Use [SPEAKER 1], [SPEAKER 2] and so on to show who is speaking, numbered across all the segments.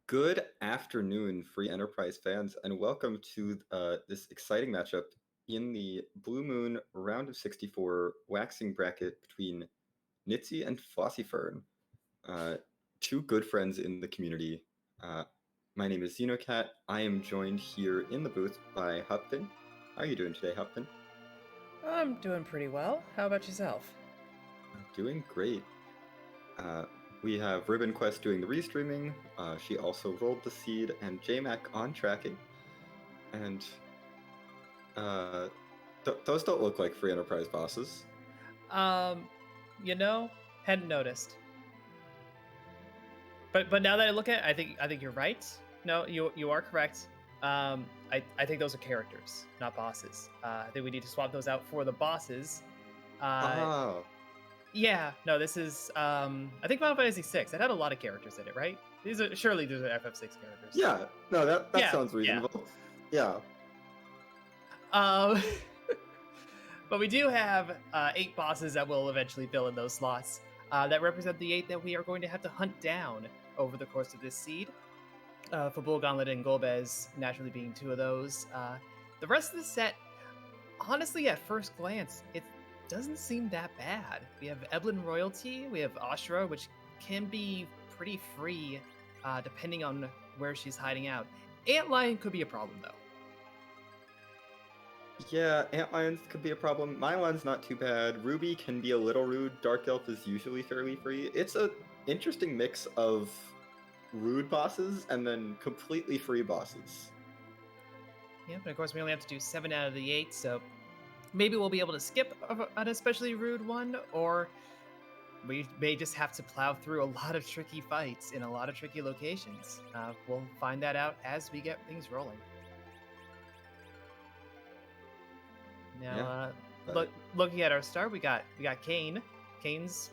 [SPEAKER 1] Good afternoon, Free Enterprise fans, and welcome to this exciting matchup in the Blue Moon round of 64 waxing bracket between Nitzy and flossiefern, two good friends in the community. My name is Xenocat. I am joined here in the booth by Hupton. How are you doing today, Hupton?
[SPEAKER 2] I'm doing pretty well. How about yourself?
[SPEAKER 1] Doing great. We have Ribbon Quest doing the restreaming. She also rolled the seed, and JMac on tracking. And those don't look like Free Enterprise bosses.
[SPEAKER 2] Um, hadn't noticed. But now that I look at it, I think you're right. No, you are correct. I think those are characters, not bosses. I think we need to swap those out for the bosses.
[SPEAKER 1] Oh,
[SPEAKER 2] Yeah, no, this is I think Final Fantasy VI. It had a lot of characters in it, right? These are FF6 characters.
[SPEAKER 1] yeah. No, that
[SPEAKER 2] Yeah,
[SPEAKER 1] sounds
[SPEAKER 2] yeah.
[SPEAKER 1] reasonable. Yeah.
[SPEAKER 2] Um, but we do have 8 bosses that will eventually fill in those slots that represent the 8 that we are going to have to hunt down over the course of this seed. For Bull Gauntlet and Golbez naturally being 2 of those. The rest of the set, honestly, at first glance, it doesn't seem that bad. We have Eblin Royalty, we have Ashra, which can be pretty free depending on where she's hiding out. Antlion could be a problem, though.
[SPEAKER 1] Yeah, Antlions could be a problem. Mylon's not too bad. Ruby can be a little rude. Dark Elf is usually fairly free. It's a interesting mix of rude bosses and then completely free bosses.
[SPEAKER 2] Yeah, but of course we only have to do 7 out of the 8, so maybe we'll be able to skip an especially rude one, or we may just have to plow through a lot of tricky fights in a lot of tricky locations. We'll find that out as we get things rolling. Now, looking at our start, we got Kane. Kane's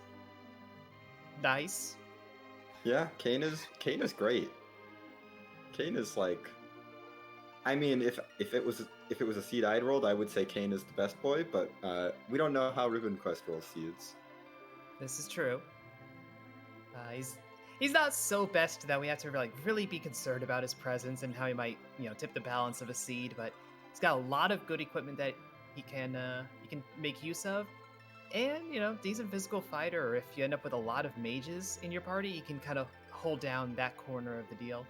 [SPEAKER 2] nice.
[SPEAKER 1] Yeah, Kane is great. Kane is like, I mean, if it was a seed I'd rolled, I would say Kane is the best boy, but we don't know how Ribbon Quest rolls seeds.
[SPEAKER 2] This is true. He's not so best that we have to really be concerned about his presence and how he might tip the balance of a seed, but he's got a lot of good equipment that he can make use of, and decent physical fighter. Or if you end up with a lot of mages in your party, you can kind of hold down that corner of the deal.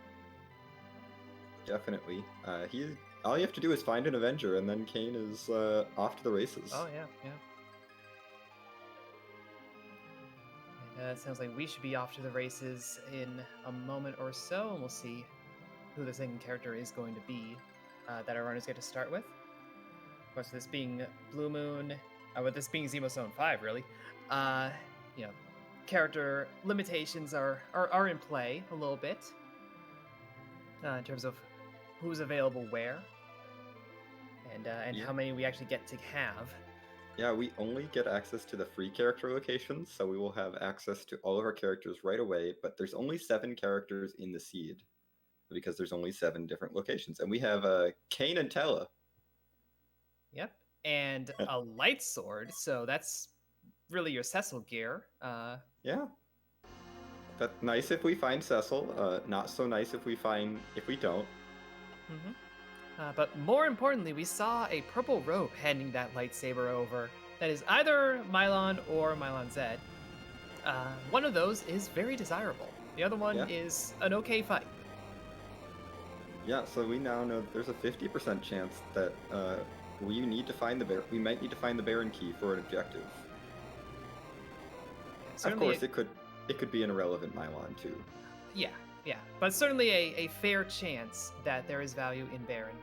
[SPEAKER 1] Definitely. All you have to do is find an Avenger, and then Kane is off to the races.
[SPEAKER 2] Oh yeah, yeah. It sounds like we should be off to the races in a moment or so, and we'll see who the second character is going to be that our runners get to start with. Of course, this being Blue Moon, with this being Zemus Zone 5, really, character limitations are in play a little bit in terms of who's available where, and how many we actually get to have.
[SPEAKER 1] Yeah, we only get access to the free character locations, so we will have access to all of our characters right away, but there's only 7 characters in the seed, because there's only 7 different locations. And we have Kane and Tella.
[SPEAKER 2] Yep, and a light sword, so that's really your Cecil gear.
[SPEAKER 1] Yeah. That's nice if we find Cecil, not so nice if we don't.
[SPEAKER 2] Mm-hmm. But more importantly, we saw a purple rope handing that lightsaber over. That is either Mylon or Mylon Z. One of those is very desirable. The other one is an okay fight.
[SPEAKER 1] Yeah, so we now know there's a 50% chance that we might need to find the Baron key for an objective. Of course, it could be an irrelevant Mylon too.
[SPEAKER 2] Yeah, but certainly a fair chance that there is value in Baron.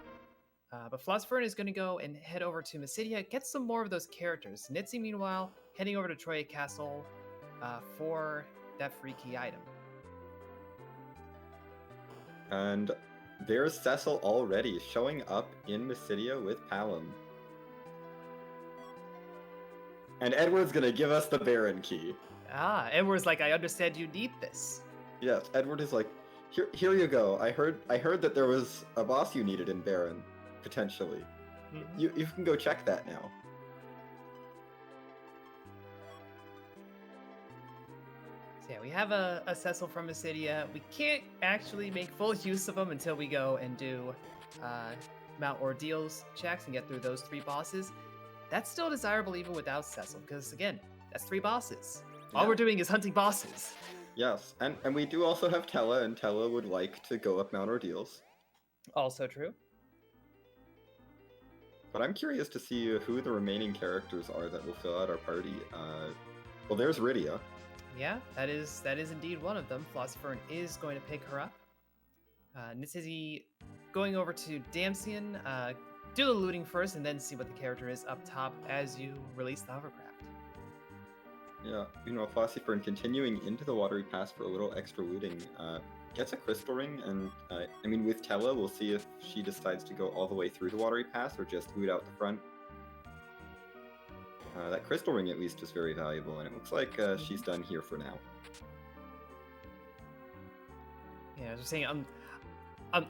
[SPEAKER 2] But flossiefern is going to go and head over to Mysidia, get some more of those characters. Nitzy, meanwhile, heading over to Troya Castle for that free key item.
[SPEAKER 1] And there's Cecil already showing up in Mysidia with Palom. And Edward's going to give us the Baron key.
[SPEAKER 2] Edward's like, I understand you need this.
[SPEAKER 1] Yes, Edward is like, here you go. I heard that there was a boss you needed in Baron, potentially. Mm-hmm. You can go check that now.
[SPEAKER 2] So yeah, we have a Cecil from Acidia. We can't actually make full use of them until we go and do Mount Ordeals checks and get through those 3 bosses. That's still desirable even without Cecil, because again, that's 3 bosses. All we're doing is hunting bosses.
[SPEAKER 1] Yes, and we do also have Tella, and Tella would like to go up Mount Ordeals.
[SPEAKER 2] Also true.
[SPEAKER 1] But I'm curious to see who the remaining characters are that will fill out our party. Well, there's Rydia.
[SPEAKER 2] Yeah, that is indeed one of them. Flossiefern is going to pick her up. Nitzy going over to Damsian, do the looting first, and then see what the character is up top as you release the hovercraft.
[SPEAKER 1] Yeah, Flossiefern continuing into the watery pass for a little extra looting. Gets a crystal ring, and I mean, with Tella, we'll see if she decides to go all the way through the watery pass or just loot out the front. That crystal ring, at least, is very valuable, and it looks like she's done here for now.
[SPEAKER 2] Yeah, I was just saying,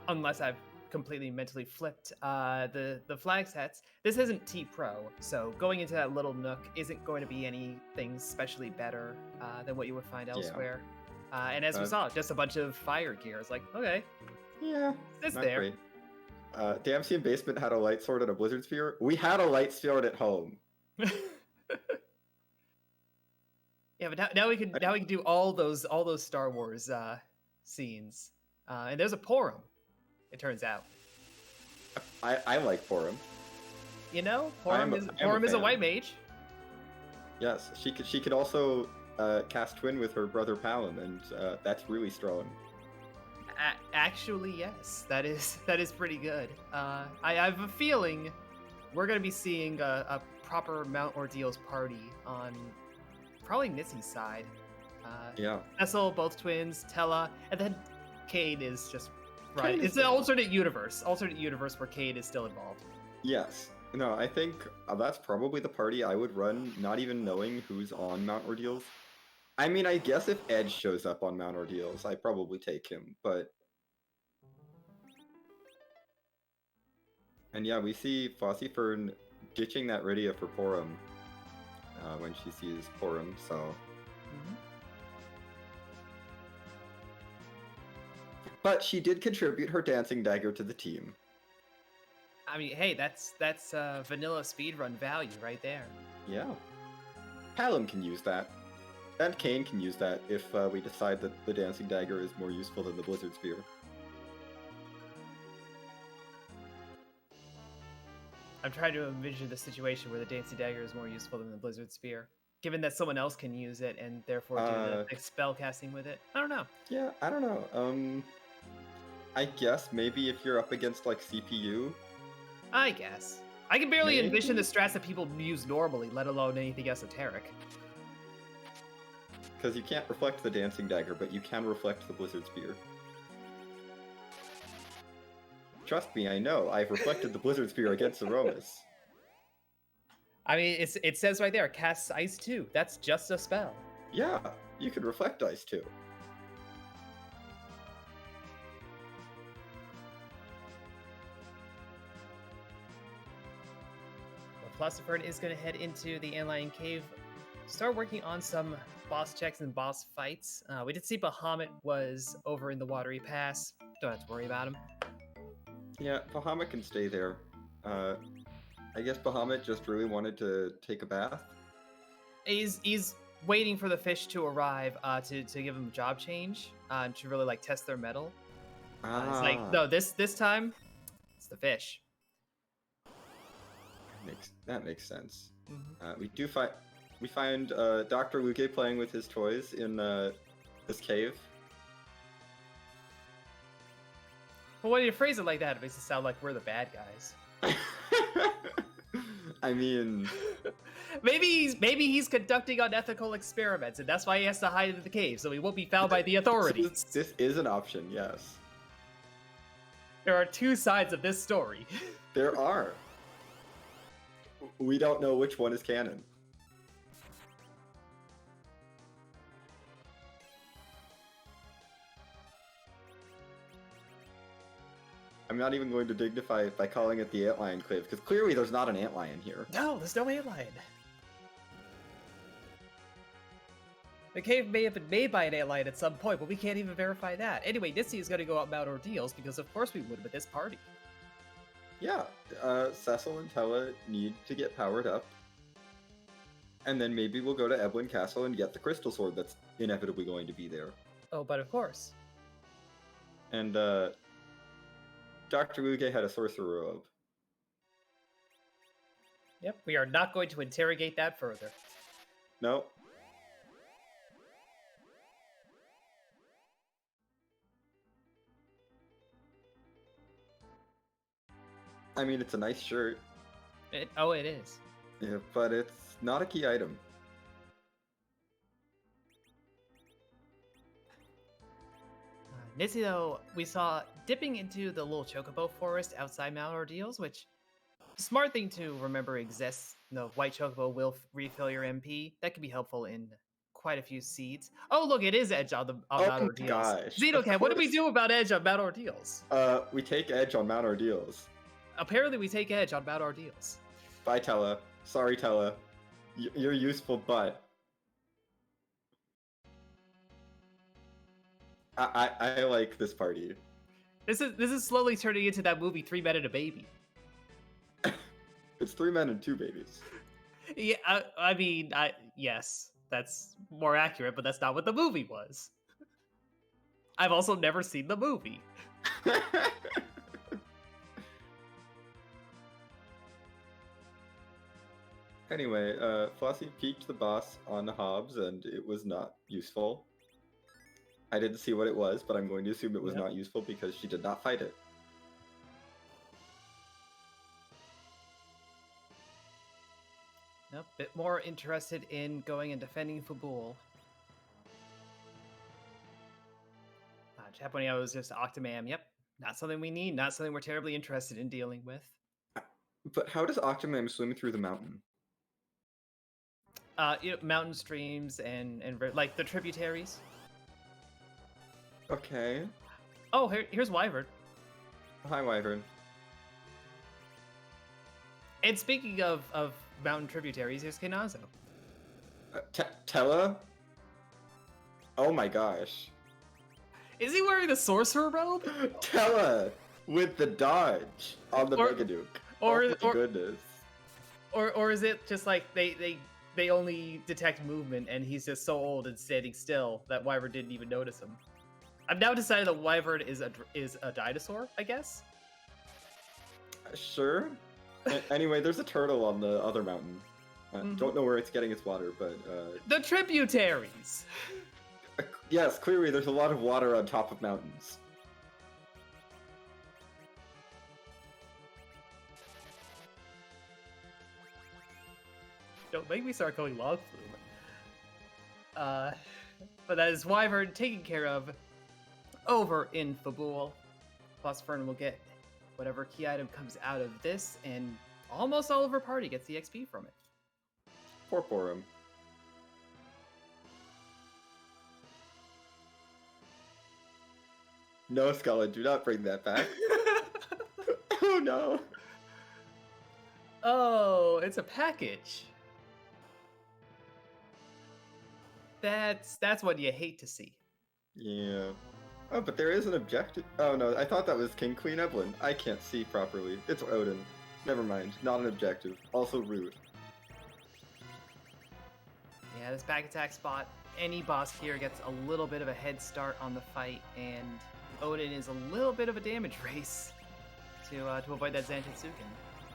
[SPEAKER 2] unless I've completely mentally flipped the flag sets, this isn't T-Pro, so going into that little nook isn't going to be anything especially better than what you would find elsewhere. And as we saw, just a bunch of fire gear. It's like, okay.
[SPEAKER 1] Yeah,
[SPEAKER 2] it's
[SPEAKER 1] not
[SPEAKER 2] there.
[SPEAKER 1] Great. Damsian Basement had a light sword and a blizzard sphere. We had a light sword at home.
[SPEAKER 2] Yeah, but now we can do all those Star Wars scenes. And there's a Porum, it turns out.
[SPEAKER 1] I like Porum.
[SPEAKER 2] Porum is a white mage. Yes,
[SPEAKER 1] she could also cast twin with her brother Palom, and that's really strong.
[SPEAKER 2] Actually, yes, that is pretty good. I have a feeling we're gonna be seeing a proper Mount Ordeals party on probably Nitzy's side.
[SPEAKER 1] Yeah.
[SPEAKER 2] Cecil, both twins, Tella, and then Cade is just right. It's an alternate universe where Cade is still involved.
[SPEAKER 1] Yes. No, I think that's probably the party I would run, not even knowing who's on Mount Ordeals. I mean, I guess if Edge shows up on Mount Ordeals, I'd probably take him, but... And yeah, we see Flossiefern ditching that Rydia for Porum when she sees Porum, so...
[SPEAKER 2] Mm-hmm.
[SPEAKER 1] But she did contribute her dancing dagger to the team.
[SPEAKER 2] I mean, hey, that's vanilla speedrun value right there.
[SPEAKER 1] Yeah. Palom can use that. And Kane can use that if we decide that the dancing dagger is more useful than the blizzard spear.
[SPEAKER 2] I'm trying to envision the situation where the dancing dagger is more useful than the blizzard spear, given that someone else can use it and therefore do the spell casting with it. I don't know.
[SPEAKER 1] Yeah, I don't know. I guess maybe if you're up against like CPU.
[SPEAKER 2] I guess. I can barely envision the strats that people use normally, let alone anything esoteric.
[SPEAKER 1] Because you can't reflect the dancing dagger, but you can reflect the blizzard spear. Trust me, I know. I've reflected the blizzard spear against Zeromus.
[SPEAKER 2] I mean, it says right there, casts ice too. That's just a spell.
[SPEAKER 1] Yeah, you could reflect ice too.
[SPEAKER 2] Flossiefern is going to head into the Antlion Cave, start working on some boss checks and boss fights. We did see Bahamut was over in the Watery Pass. Don't have to worry about him.
[SPEAKER 1] Yeah, Bahamut can stay there. I guess Bahamut just really wanted to take a bath.
[SPEAKER 2] He's waiting for the fish to arrive to give him a job change to really like test their mettle. It's like, no, this time it's the fish.
[SPEAKER 1] That makes sense.
[SPEAKER 2] Mm-hmm.
[SPEAKER 1] We find Dr. Luque playing with his toys in this cave.
[SPEAKER 2] Well, when you phrase it like that, it makes it sound like we're the bad guys.
[SPEAKER 1] I mean,
[SPEAKER 2] maybe he's conducting unethical experiments, and that's why he has to hide in the cave, so he won't be found by the authorities.
[SPEAKER 1] This is an option, yes.
[SPEAKER 2] There are 2 sides of this story.
[SPEAKER 1] There are. We don't know which one is canon. I'm not even going to dignify it by calling it the Antlion Cave, because clearly there's not an antlion here.
[SPEAKER 2] No, there's no antlion. The cave may have been made by an alien at some point, but we can't even verify that. Anyway, nitzy is going to go out Mount Ordeals because of course we would with this party.
[SPEAKER 1] Yeah, Cecil and Tella need to get powered up. And then maybe we'll go to Eblin Castle and get the crystal sword that's inevitably going to be there.
[SPEAKER 2] Oh, but of course.
[SPEAKER 1] And Dr. Luge had a sorcerer robe.
[SPEAKER 2] Yep, we are not going to interrogate that further.
[SPEAKER 1] No. I mean, it's a nice shirt.
[SPEAKER 2] It is.
[SPEAKER 1] Yeah, but it's not a key item.
[SPEAKER 2] Nitzy, though, we saw dipping into the little chocobo forest outside Mount Ordeals, which smart thing to remember exists. The white chocobo will refill your MP. That can be helpful in quite a few seeds. Oh, look, it is Edge on Mount Ordeals.
[SPEAKER 1] Gosh.
[SPEAKER 2] Xenocat, what do we do about Edge on Mount Ordeals?
[SPEAKER 1] We take Edge on Mount Ordeals.
[SPEAKER 2] Apparently, we take Edge on Mount Ordeals.
[SPEAKER 1] Bye, Tella. Sorry, Tella. You're useful, but I like this party.
[SPEAKER 2] This is slowly turning into that movie 3 Men and a Baby.
[SPEAKER 1] It's 3 men and 2 babies.
[SPEAKER 2] Yeah, I mean, yes, that's more accurate, but that's not what the movie was. I've also never seen the movie.
[SPEAKER 1] Anyway, Flossie peeked the boss on Hobbs, and it was not useful. I didn't see what it was, but I'm going to assume it was not useful because she did not fight it.
[SPEAKER 2] Nope, bit more interested in going and defending Fabul. Japonio was just Octomam. Yep, not something we need, not something we're terribly interested in dealing with.
[SPEAKER 1] But how does Octomam swim through the mountain?
[SPEAKER 2] Mountain streams and like the tributaries.
[SPEAKER 1] Okay.
[SPEAKER 2] Oh, here's Wyvern.
[SPEAKER 1] Hi, Wyvern.
[SPEAKER 2] And speaking of mountain tributaries, here's Kinazo.
[SPEAKER 1] Tella? Oh my gosh.
[SPEAKER 2] Is he wearing the sorcerer robe?
[SPEAKER 1] Tella with the dodge on the Megaduke.
[SPEAKER 2] Or
[SPEAKER 1] goodness.
[SPEAKER 2] Or is it just like they only detect movement and he's just so old and standing still that Wyvern didn't even notice him? I've now decided that Wyvern is a dinosaur, I guess.
[SPEAKER 1] Sure. Anyway, there's a turtle on the other mountain. Don't know where it's getting its water, but
[SPEAKER 2] the tributaries.
[SPEAKER 1] Yes, clearly there's a lot of water on top of mountains.
[SPEAKER 2] Don't make me start going log flume. But that is Wyvern taken care of over in Fabul. Flossiefern will get whatever key item comes out of this, and almost all of her party gets the XP from it.
[SPEAKER 1] Poor him. No, Scullin, do not bring that back. Oh no.
[SPEAKER 2] Oh, it's a package. That's what you hate to see.
[SPEAKER 1] Yeah. Oh, but there is an objective. Oh no, I thought that was King Queen Evelyn. I can't see properly. It's Odin. Never mind. Not an objective. Also rude.
[SPEAKER 2] Yeah, this back attack spot, any boss here gets a little bit of a head start on the fight, and Odin is a little bit of a damage race to avoid that Zantetsuken.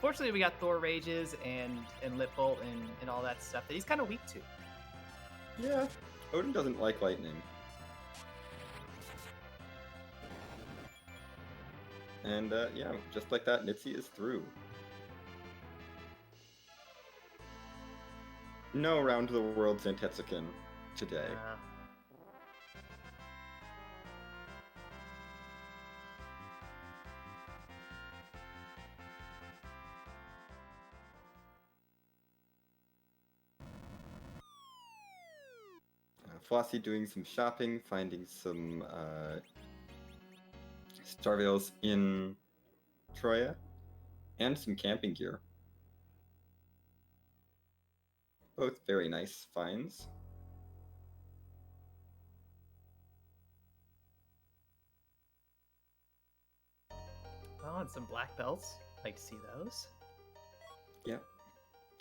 [SPEAKER 2] Fortunately, we got Thor Rages and Lip Bolt and all that stuff that he's kind of weak to.
[SPEAKER 1] Yeah, Odin doesn't like lightning. And yeah, just like that, Nitzy is through. No round the world Zantetsuken today. Flossie doing some shopping, finding some Starveils in Troya, and some camping gear. Both very nice finds.
[SPEAKER 2] on, some black belts. Like to see those.
[SPEAKER 1] Yeah.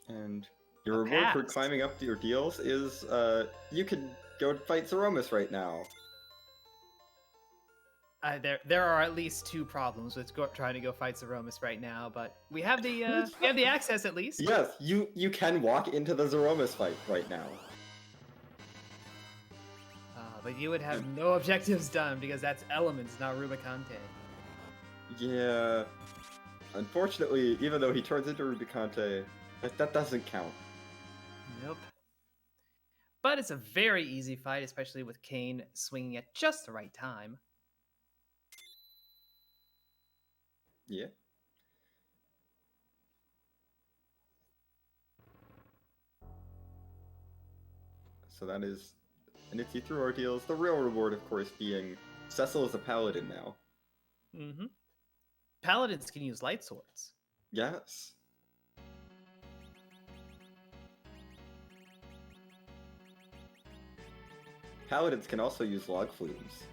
[SPEAKER 1] And your
[SPEAKER 2] A
[SPEAKER 1] reward for
[SPEAKER 2] pass.
[SPEAKER 1] climbing up to your deals is you can go fight Zeromus right now.
[SPEAKER 2] There are at least 2 problems with trying to go fight Zeromus right now, but we have the access at least.
[SPEAKER 1] Yes, you can walk into the Zeromus fight right now.
[SPEAKER 2] But you would have no objectives done because that's elements, not Rubicante.
[SPEAKER 1] Yeah. Unfortunately, even though he turns into Rubicante, that doesn't count.
[SPEAKER 2] Nope. But it's a very easy fight, especially with Kane swinging at just the right time.
[SPEAKER 1] Yeah. So that is nitzy through ordeals. The real reward, of course, being Cecil is a paladin now.
[SPEAKER 2] Mm-hmm. Paladins can use light swords.
[SPEAKER 1] Yes. Paladins can also use log flumes.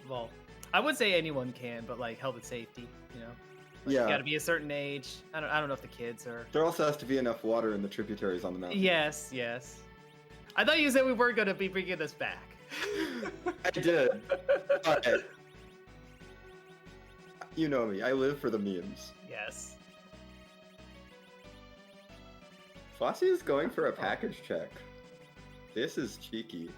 [SPEAKER 2] Well, I would say anyone can, but like health and safety, you know. Like,
[SPEAKER 1] Yeah.
[SPEAKER 2] you gotta be a certain age. I don't know if the kids are.
[SPEAKER 1] There also has to be enough water in the tributaries on the mountain.
[SPEAKER 2] Yes. I thought you said we weren't gonna be bringing this back.
[SPEAKER 1] I did. But you know me, I live for the memes.
[SPEAKER 2] Yes.
[SPEAKER 1] Flossie is going for a package check. This is cheeky.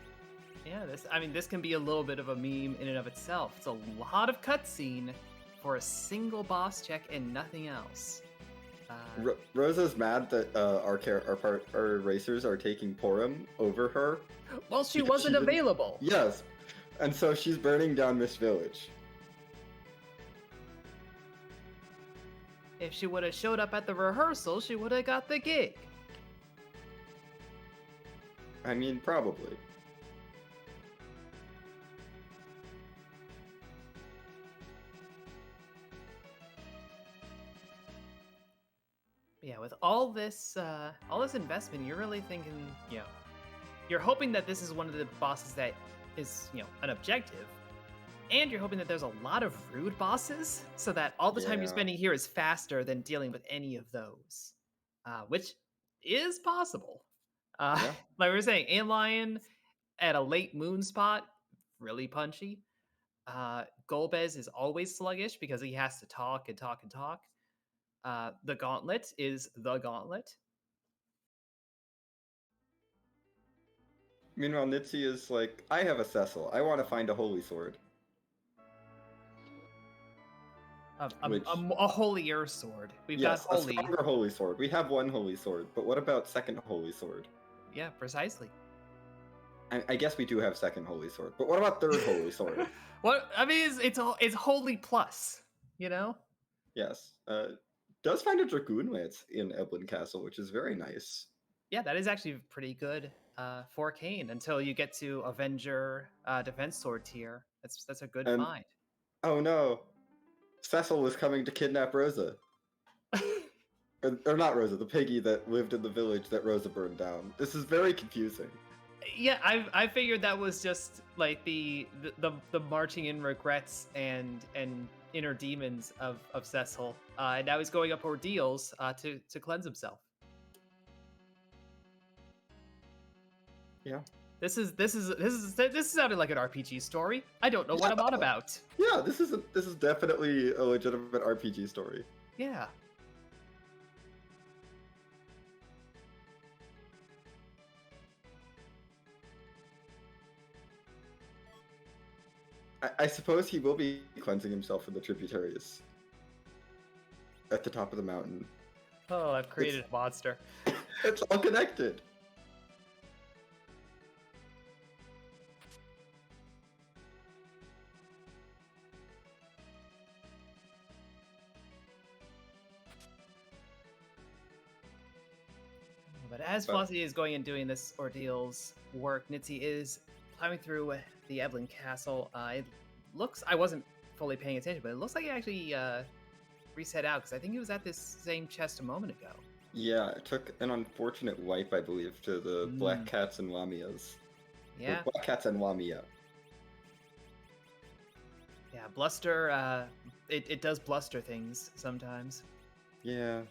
[SPEAKER 2] Yeah, this can be a little bit of a meme in and of itself. It's a lot of cutscene for a single boss check and nothing else.
[SPEAKER 1] Rosa's mad that our racers are taking Porum over her.
[SPEAKER 2] Well, she
[SPEAKER 1] because
[SPEAKER 2] wasn't
[SPEAKER 1] she didn't-
[SPEAKER 2] available.
[SPEAKER 1] Yes, and so she's burning down Miss Village.
[SPEAKER 2] If she would have showed up at the rehearsal, she would have got the gig.
[SPEAKER 1] I mean, probably.
[SPEAKER 2] Yeah, with all this investment, you're really thinking, you're hoping that this is one of the bosses that is, an objective, and you're hoping that there's a lot of rude bosses, so that all the time you're
[SPEAKER 1] Yeah.
[SPEAKER 2] spending here is faster than dealing with any of those, which is possible.
[SPEAKER 1] Yeah.
[SPEAKER 2] Like we were saying, Antlion at a late moon spot, really punchy. Golbez is always sluggish because he has to talk and talk and talk. The gauntlet is the gauntlet.
[SPEAKER 1] Meanwhile, Nitzy is like, I have a Cecil. I want to find a holy sword.
[SPEAKER 2] A holier sword. We've
[SPEAKER 1] Yes,
[SPEAKER 2] got holy.
[SPEAKER 1] a stronger holy sword. We have one holy sword, but what about second holy sword?
[SPEAKER 2] Yeah, precisely.
[SPEAKER 1] I guess we do have second holy sword, but what about third holy sword?
[SPEAKER 2] What I mean is it's holy plus,
[SPEAKER 1] Yes. Does find a Dragoon Lance in Eblin Castle, which is very nice.
[SPEAKER 2] Yeah, that is actually pretty good for Kane until you get to Avenger Defense Sword tier. That's a good find.
[SPEAKER 1] Oh no. Cecil was coming to kidnap Rosa. or not Rosa, the piggy that lived in the village that Rosa burned down. This is very confusing.
[SPEAKER 2] Yeah, I figured that was just like the marching in regrets and inner demons of Cecil, and now he's going up ordeals to cleanse himself.
[SPEAKER 1] Yeah.
[SPEAKER 2] This sounded like an RPG story. I don't know what I'm on about.
[SPEAKER 1] Yeah, this is definitely a legitimate RPG story.
[SPEAKER 2] Yeah.
[SPEAKER 1] I suppose he will be cleansing himself from the tributaries at the top of the mountain.
[SPEAKER 2] Oh, I've created a monster.
[SPEAKER 1] It's all connected.
[SPEAKER 2] But as Flossie is going and doing this ordeal's work, Nitzy is climbing through the Eblin Castle. It looks, I wasn't fully paying attention, but it looks like it actually reset out, because I think it was at this same chest a moment ago.
[SPEAKER 1] Yeah, it took an unfortunate wipe, I believe, to the Black Cats and Lamias.
[SPEAKER 2] Yeah.
[SPEAKER 1] Or Black Cats and Lamia.
[SPEAKER 2] Yeah, bluster. It does bluster things sometimes.
[SPEAKER 1] Yeah.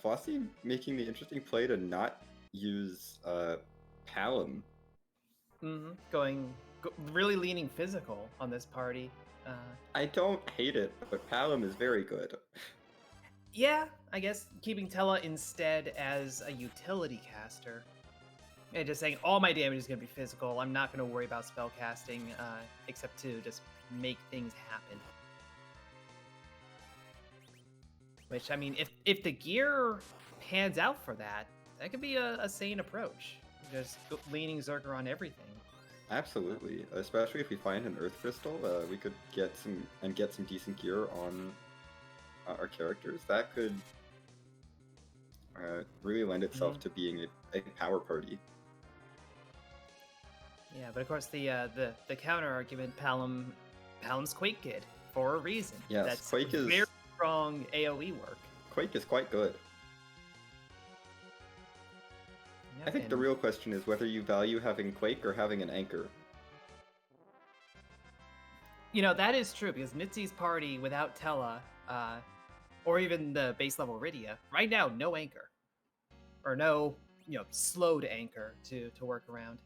[SPEAKER 1] Flossie making the interesting play to not use Palom.
[SPEAKER 2] Really leaning physical on this party.
[SPEAKER 1] I don't hate it, but Palom is very good.
[SPEAKER 2] Yeah, I guess keeping Tella instead as a utility caster. And just saying all my damage is going to be physical. I'm not going to worry about spell casting, except to just make things happen. Which, I mean, if the gear pans out for that, that could be a sane approach. Just leaning Zerker on everything.
[SPEAKER 1] Absolutely, especially if we find an Earth Crystal, we could get some decent gear on our characters. That could really lend itself to being a power party.
[SPEAKER 2] Yeah, but of course the counter argument, Palom's Quake Kid for a reason.
[SPEAKER 1] Yes,
[SPEAKER 2] that's
[SPEAKER 1] Quake is
[SPEAKER 2] very strong AOE work.
[SPEAKER 1] Quake is quite good.
[SPEAKER 2] Yep,
[SPEAKER 1] I think the real question is whether you value having Quake or having an anchor.
[SPEAKER 2] You know, that is true, because Nitzy's party without Tella, or even the base level Rydia, right now, no anchor. Or no, slowed anchor to work around.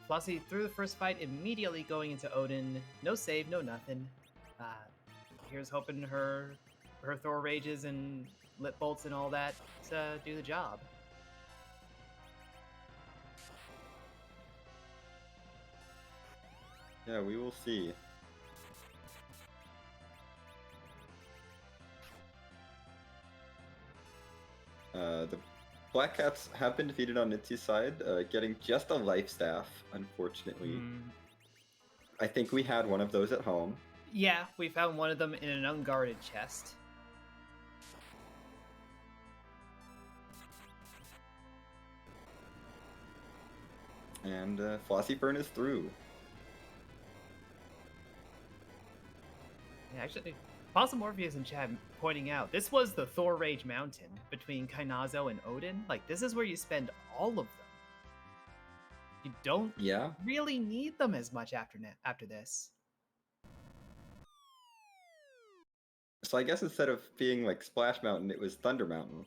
[SPEAKER 2] Flossie, through the first fight, immediately going into Odin. No save, no nothing. Here's hoping her Thor rages and lit bolts and all that to do the job.
[SPEAKER 1] Yeah, we will see. The Black Cats have been defeated on Nitzy's side, getting just a life staff, unfortunately. I think we had one of those at home.
[SPEAKER 2] Yeah, we found one of them in an unguarded chest.
[SPEAKER 1] And flossiefern is through.
[SPEAKER 2] Yeah, actually, Morpheus in chat pointing out, this was the Thor Rage Mountain between Kainazo and Odin. Like, this is where you spend all of them. You don't really need them as much after this.
[SPEAKER 1] So I guess instead of being like Splash Mountain, it was Thunder Mountain.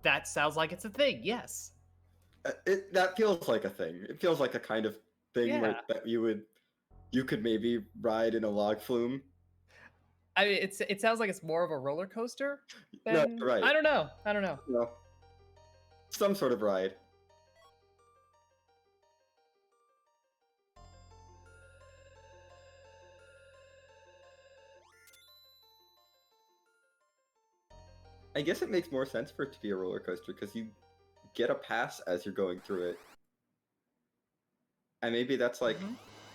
[SPEAKER 2] That sounds like it's a thing, yes.
[SPEAKER 1] That feels like a thing. It feels like a kind of thing where that you could maybe ride in a log flume.
[SPEAKER 2] I mean, it sounds like it's more of a roller coaster than...
[SPEAKER 1] No, right.
[SPEAKER 2] I don't know.
[SPEAKER 1] No. Some sort of ride. I guess it makes more sense for it to be a roller coaster because you get a pass as you're going through it. And maybe that's like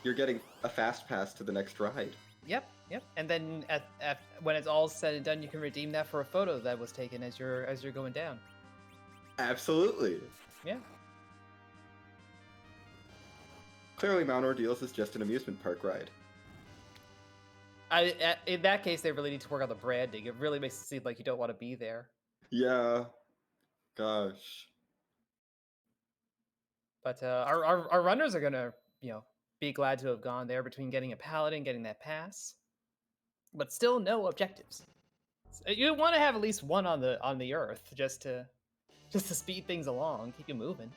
[SPEAKER 1] you're getting a fast pass to the next ride.
[SPEAKER 2] Yep. And then when it's all said and done, you can redeem that for a photo that was taken as you're going down.
[SPEAKER 1] Absolutely.
[SPEAKER 2] Yeah.
[SPEAKER 1] Clearly, Mount Ordeals is just an amusement park ride.
[SPEAKER 2] In that case, they really need to work on the branding. It really makes it seem like you don't want to be there.
[SPEAKER 1] Yeah. Gosh.
[SPEAKER 2] But our runners are gonna, be glad to have gone there between getting a paladin, getting that pass, but still no objectives. So you want to have at least one on the earth just to speed things along, keep you moving.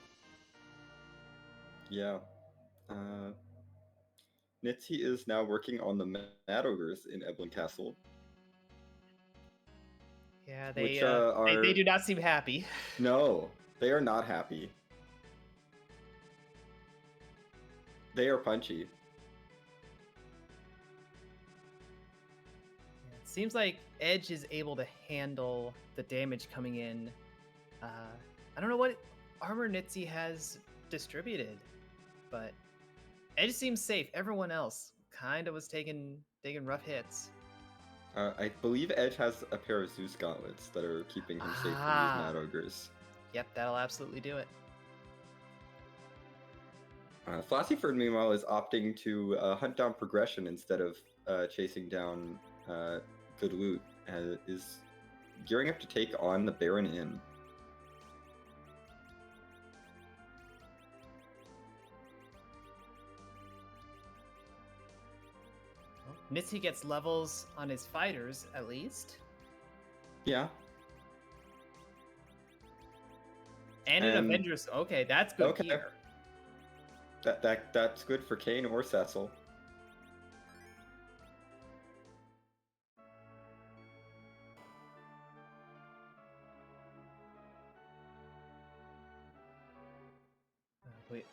[SPEAKER 1] Yeah. Nitzy is now working on the Mad Ogres in Eblin Castle.
[SPEAKER 2] Yeah, they do not seem happy.
[SPEAKER 1] No, they are not happy. They are punchy.
[SPEAKER 2] It seems like Edge is able to handle the damage coming in. I don't know what armor Nitzy has distributed, but Edge seems safe. Everyone else kind of was taking rough hits.
[SPEAKER 1] I believe Edge has a pair of Zeus gauntlets that are keeping him safe from these Mad Ogres.
[SPEAKER 2] Yep, that'll absolutely do it.
[SPEAKER 1] Flossiefern, meanwhile, is opting to hunt down progression instead of chasing down good loot, is gearing up to take on the Baron Inn.
[SPEAKER 2] Nitzy gets levels on his fighters, at least.
[SPEAKER 1] Yeah.
[SPEAKER 2] And an Avengers. Okay, that's good
[SPEAKER 1] Okay.
[SPEAKER 2] gear.
[SPEAKER 1] That's good for Kane or Cecil.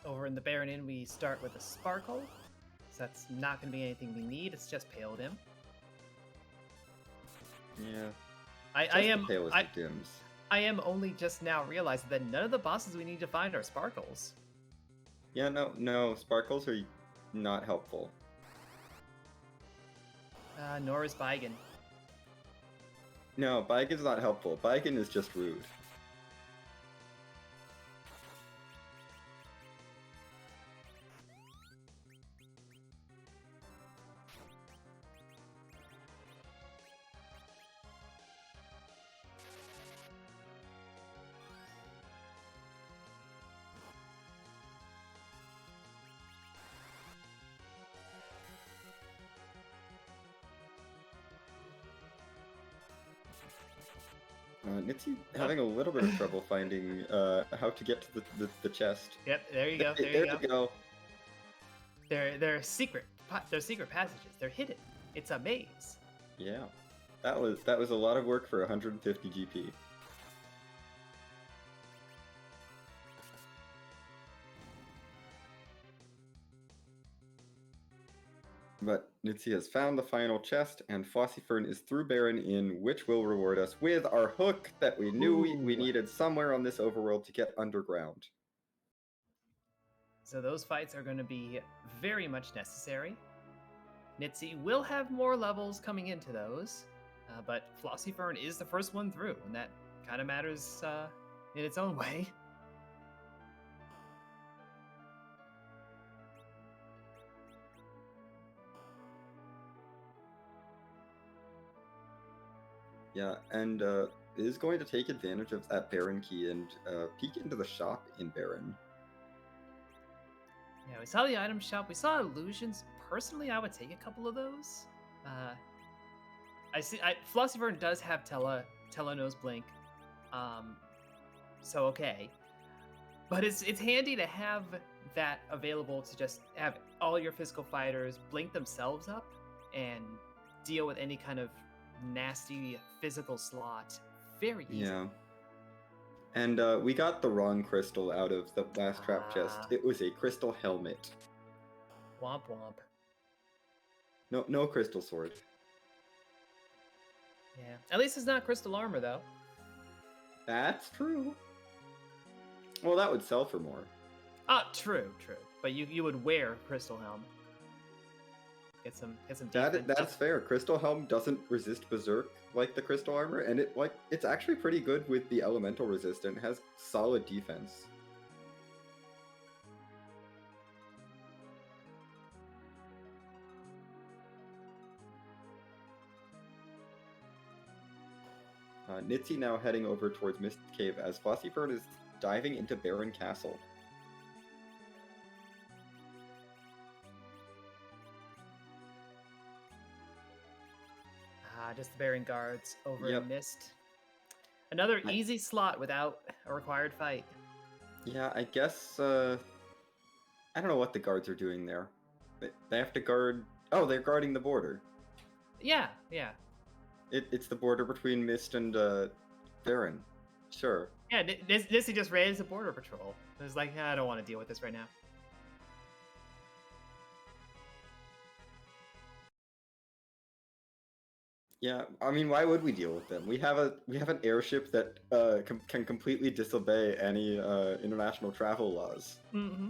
[SPEAKER 2] Over in the Baron Inn, we start with a Sparkle. So that's not going to be anything we need. It's just Paled Him.
[SPEAKER 1] Yeah.
[SPEAKER 2] I am only just now realizing that none of the bosses we need to find are Sparkles.
[SPEAKER 1] Yeah, no, Sparkles are not helpful.
[SPEAKER 2] Nor is Baigen.
[SPEAKER 1] No, Baigen's not helpful. Baigen is just rude. Nitzy having a little bit of trouble finding how to get to the chest.
[SPEAKER 2] Yep, there you go.
[SPEAKER 1] There you go.
[SPEAKER 2] They're secret. They're secret passages. They're hidden. It's a maze.
[SPEAKER 1] Yeah, that was a lot of work for 150 GP. But Nitzy has found the final chest, and Flossiefern is through Baron Inn, which will reward us with our hook that we knew we needed somewhere on this overworld to get underground.
[SPEAKER 2] So those fights are going to be very much necessary. Nitzy will have more levels coming into those, but Flossiefern is the first one through, and that kind of matters in its own way.
[SPEAKER 1] Yeah, and is going to take advantage of that Baron key and peek into the shop in Baron.
[SPEAKER 2] Yeah, we saw the item shop. We saw illusions. Personally, I would take a couple of those. Flossiefern does have Telenose Blink, so okay. But it's handy to have that available to just have all your physical fighters blink themselves up and deal with any kind of nasty physical slot very easy.
[SPEAKER 1] Yeah. And we got the wrong crystal out of the last trap chest. It was a crystal helmet.
[SPEAKER 2] Womp womp.
[SPEAKER 1] No crystal sword.
[SPEAKER 2] Yeah. At least it's not crystal armor, though.
[SPEAKER 1] That's true. Well, that would sell for more.
[SPEAKER 2] True. But you would wear crystal helm. Get some defense.
[SPEAKER 1] That's fair. Crystal helm doesn't resist berserk like the crystal armor, and it's actually pretty good with the elemental resistant. It has solid defense. Nitzy now heading over towards Mist Cave as Flossiefern is diving into Baron Castle.
[SPEAKER 2] Just the Baron guards over in Mist. Another easy slot without a required fight.
[SPEAKER 1] Yeah, I guess, I don't know what the guards are doing there. They have to guard... Oh, they're guarding the border.
[SPEAKER 2] Yeah.
[SPEAKER 1] It's the border between Mist and, Baron. Sure.
[SPEAKER 2] Yeah, Nitzy just raised the border patrol. It was like, I don't want to deal with this right now.
[SPEAKER 1] Yeah, I mean, why would we deal with them? We have an airship that can completely disobey any international travel laws.
[SPEAKER 2] Mm-hmm.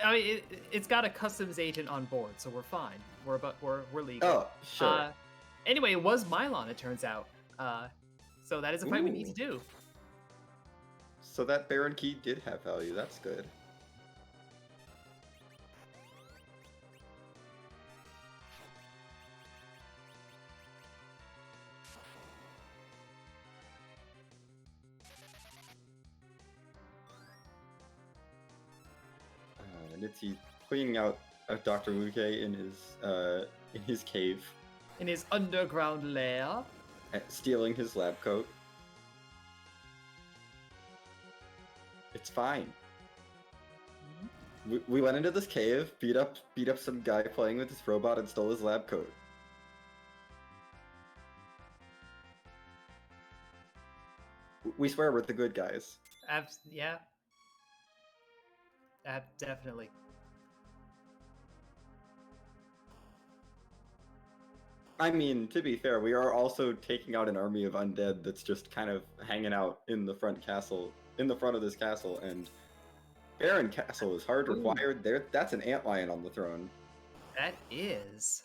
[SPEAKER 2] I mean, it's got a customs agent on board, so we're fine. We're legal.
[SPEAKER 1] Oh, sure.
[SPEAKER 2] Anyway, it was Mylon, it turns out. So that is a fight we need to do.
[SPEAKER 1] So that Baron key did have value. That's good. Nitzy cleaning out Dr. Luke in his cave,
[SPEAKER 2] In his underground lair.
[SPEAKER 1] stealing his lab coat. It's fine. We went into this cave, beat up some guy playing with his robot, and stole his lab coat. We swear we're the good guys.
[SPEAKER 2] Yeah. Definitely.
[SPEAKER 1] I mean, to be fair, we are also taking out an army of undead that's just kind of hanging out in the front of this castle, and Baron Castle is hard required. That's an antlion on the throne.
[SPEAKER 2] That is.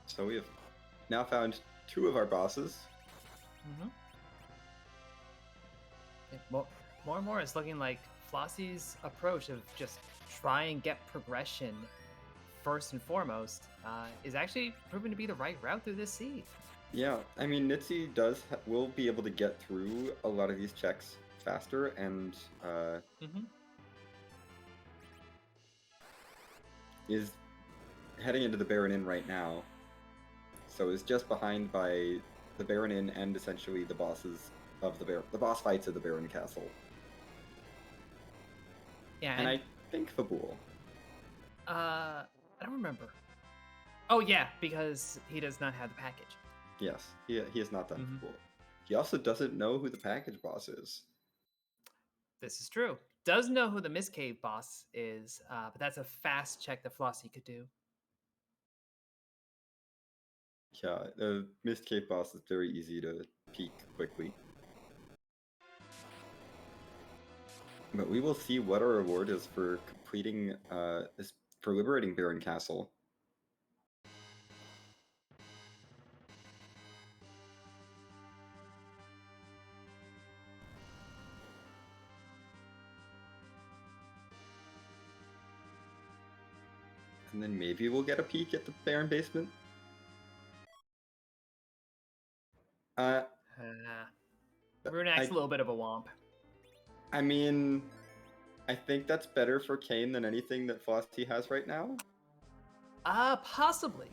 [SPEAKER 1] So we have now found 2 of our bosses.
[SPEAKER 2] Mm-hmm. More and more, it's looking like Flossie's approach of just try and get progression first and foremost is actually proving to be the right route through this seed.
[SPEAKER 1] Yeah, I mean, Nitzy will be able to get through a lot of these checks faster, and is heading into the Baron Inn right now. So is just behind by the Baron Inn and essentially the bosses of the boss fights of the Baron Castle.
[SPEAKER 2] Yeah,
[SPEAKER 1] and I think Fabool.
[SPEAKER 2] I don't remember. Oh yeah, because he does not have the package.
[SPEAKER 1] Yes, he has not done Fabool. He also doesn't know who the package boss is.
[SPEAKER 2] This is true. Does know who the Mist Cave boss is, but that's a fast check that Flossie could do.
[SPEAKER 1] Yeah, the Mist Cave boss is very easy to peek quickly. But we will see what our reward is for completing for liberating Baron Castle. And then maybe we'll get a peek at the Baron basement.
[SPEAKER 2] Runak's a little bit of a womp.
[SPEAKER 1] I mean, I think that's better for Kane than anything that Flossie has right now.
[SPEAKER 2] Possibly.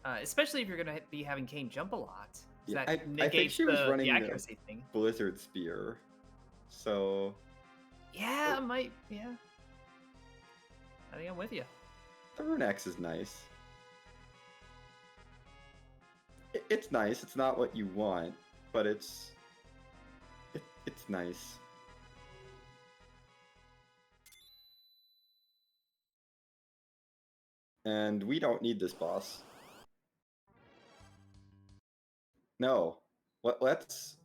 [SPEAKER 2] Especially if you're going to be having Kane jump a lot.
[SPEAKER 1] Yeah,
[SPEAKER 2] that
[SPEAKER 1] I think she was running
[SPEAKER 2] the accuracy thing.
[SPEAKER 1] Blizzard Spear. So...
[SPEAKER 2] Yeah, I might... Yeah. I think I'm with you.
[SPEAKER 1] The Runex is nice. It's nice. It's not what you want, but it's nice. And we don't need this boss. No. Let's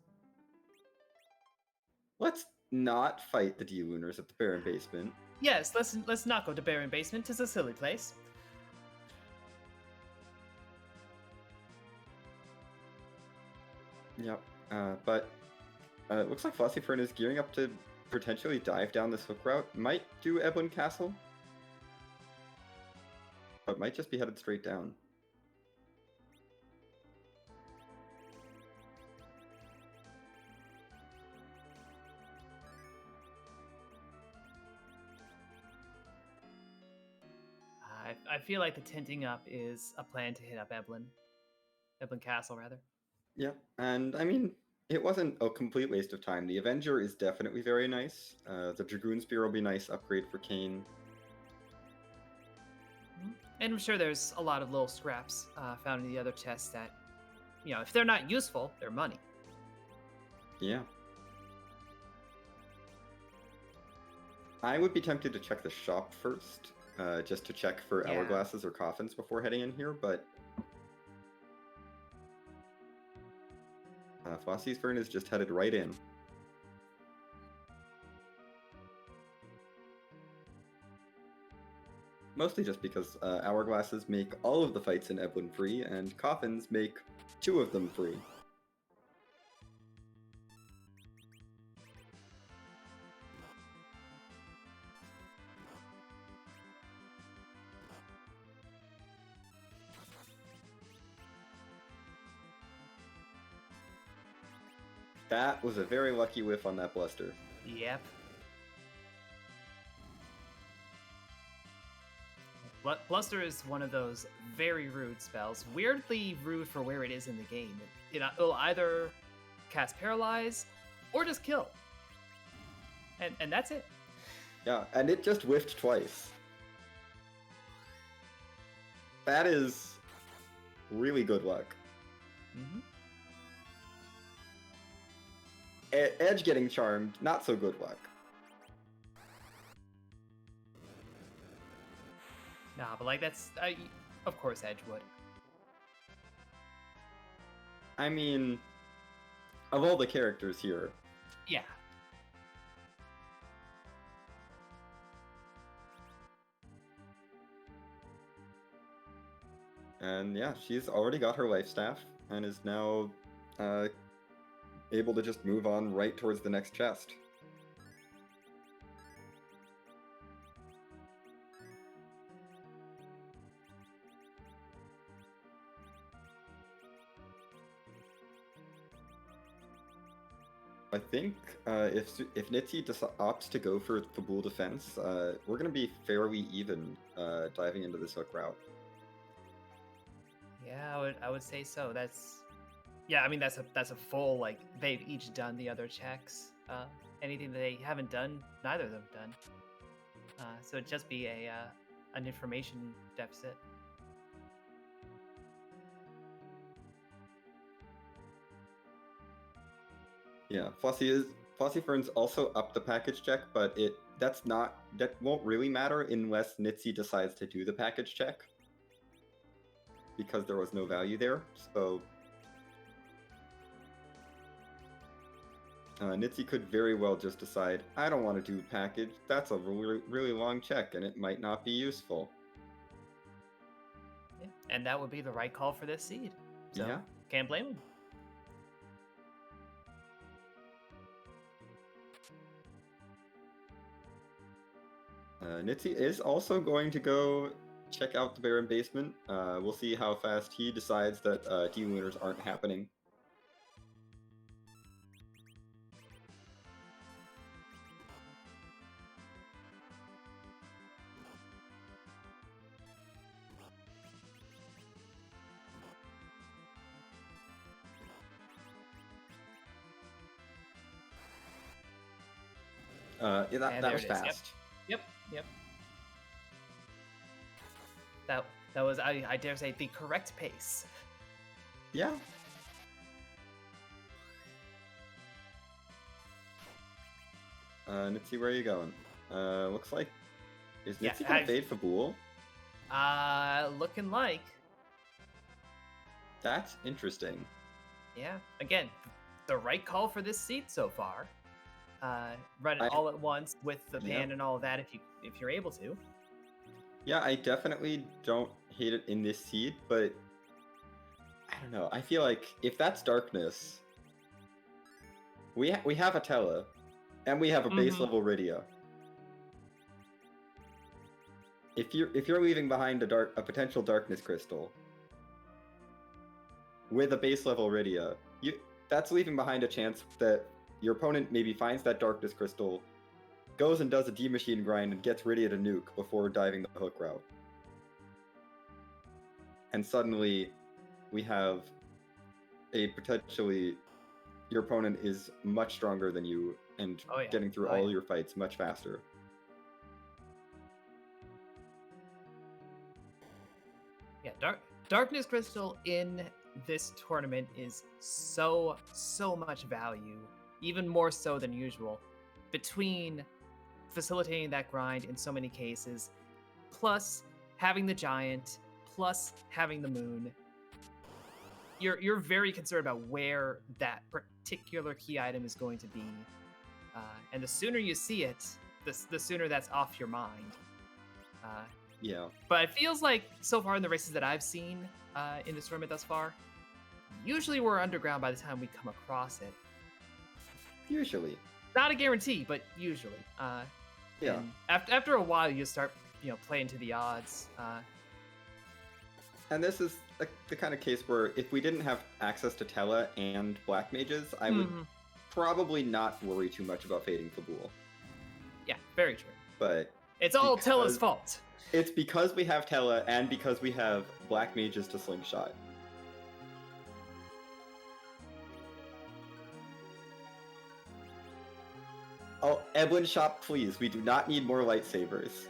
[SPEAKER 1] not fight the D-Lunars at the Baron basement.
[SPEAKER 2] Yes, let's not go to Baron basement. It's a silly place.
[SPEAKER 1] Yep. But it looks like Flossiefern is gearing up to potentially dive down this hook route. Might do Ebon Castle, but might just be headed straight down.
[SPEAKER 2] I feel like the tinting up is a plan to hit up Eblin Castle, rather.
[SPEAKER 1] Yeah, and I mean, it wasn't a complete waste of time. The Avenger is definitely very nice. The Dragoon Spear will be a nice upgrade for Kane.
[SPEAKER 2] And I'm sure there's a lot of little scraps found in the other chests that, if they're not useful, they're money.
[SPEAKER 1] Yeah. I would be tempted to check the shop first, just to check for hourglasses or coffins before heading in here, but Flossiefern is just headed right in. Mostly just because hourglasses make all of the fights in Eblin free, and coffins make 2 of them free. That was a very lucky whiff on that bluster.
[SPEAKER 2] Yep. Bluster is one of those very rude spells. Weirdly rude for where it is in the game. It'll either cast Paralyze or just kill. And that's it.
[SPEAKER 1] Yeah, and it just whiffed twice. That is really good luck.
[SPEAKER 2] Mm-hmm.
[SPEAKER 1] Edge getting charmed, not so good luck.
[SPEAKER 2] Nah, but like that's of course Edge would.
[SPEAKER 1] I mean, of all the characters here.
[SPEAKER 2] Yeah.
[SPEAKER 1] And yeah, she's already got her life staff and is now able to just move on right towards the next chest. I think if nitzy opts to go for Fabul defense, we're going to be fairly even diving into this hook route.
[SPEAKER 2] Yeah, I would say so. I mean that's a full, like, they've each done the other checks. Anything that they haven't done, neither of them have done. So it'd just be an information deficit.
[SPEAKER 1] Yeah, Flossiefern's also up the package check, but that won't really matter unless nitzy decides to do the package check, because there was no value there. So nitzy could very well just decide, I don't want to do package. That's a really, really long check, and it might not be useful.
[SPEAKER 2] Yeah. And that would be the right call for this seed. So
[SPEAKER 1] yeah,
[SPEAKER 2] can't blame him.
[SPEAKER 1] Nitzy is also going to go check out the Baron basement. We'll see how fast he decides that D-Lunars aren't happening. Yeah, that was fast.
[SPEAKER 2] Yep. That was, I dare say, the correct pace.
[SPEAKER 1] Yeah. Nitzy, where are you going? Looks like... Is Nitzy gonna fade Fabul?
[SPEAKER 2] Looking like.
[SPEAKER 1] That's interesting.
[SPEAKER 2] Yeah. Again, the right call for this seed so far. Run it all at once with the ban and all of that if you're able to.
[SPEAKER 1] Yeah, I definitely don't hate it in this seed, but I don't know. I feel like if that's darkness, we have Atella, and we have a base level Rydia. If you're leaving behind a potential darkness crystal with a base level Rydia, that's leaving behind a chance that your opponent maybe finds that darkness crystal, goes and does a D-machine grind and gets Rydia to nuke before diving the hook route. And suddenly, we have a potentially... Your opponent is much stronger than you and getting through all your fights much faster.
[SPEAKER 2] Yeah, Darkness Crystal in this tournament is so much value, even more so than usual, between facilitating that grind in so many cases, plus having the giant, plus having the moon. You're very concerned about where that particular key item is going to be, and the sooner you see it, the sooner that's off your mind.
[SPEAKER 1] Yeah.
[SPEAKER 2] But it feels like so far in the races that I've seen in this tournament thus far, usually we're underground by the time we come across it.
[SPEAKER 1] Usually.
[SPEAKER 2] Not a guarantee, but usually.
[SPEAKER 1] Yeah.
[SPEAKER 2] After a while, you start, playing to the odds.
[SPEAKER 1] And this is the kind of case where if we didn't have access to Tella and Black Mages, I would probably not worry too much about fading Fabul.
[SPEAKER 2] Yeah, very true.
[SPEAKER 1] But
[SPEAKER 2] it's all Tella's fault.
[SPEAKER 1] It's because we have Tella and because we have black mages to slingshot. Oh, Eblin shop, please. We do not need more lightsabers.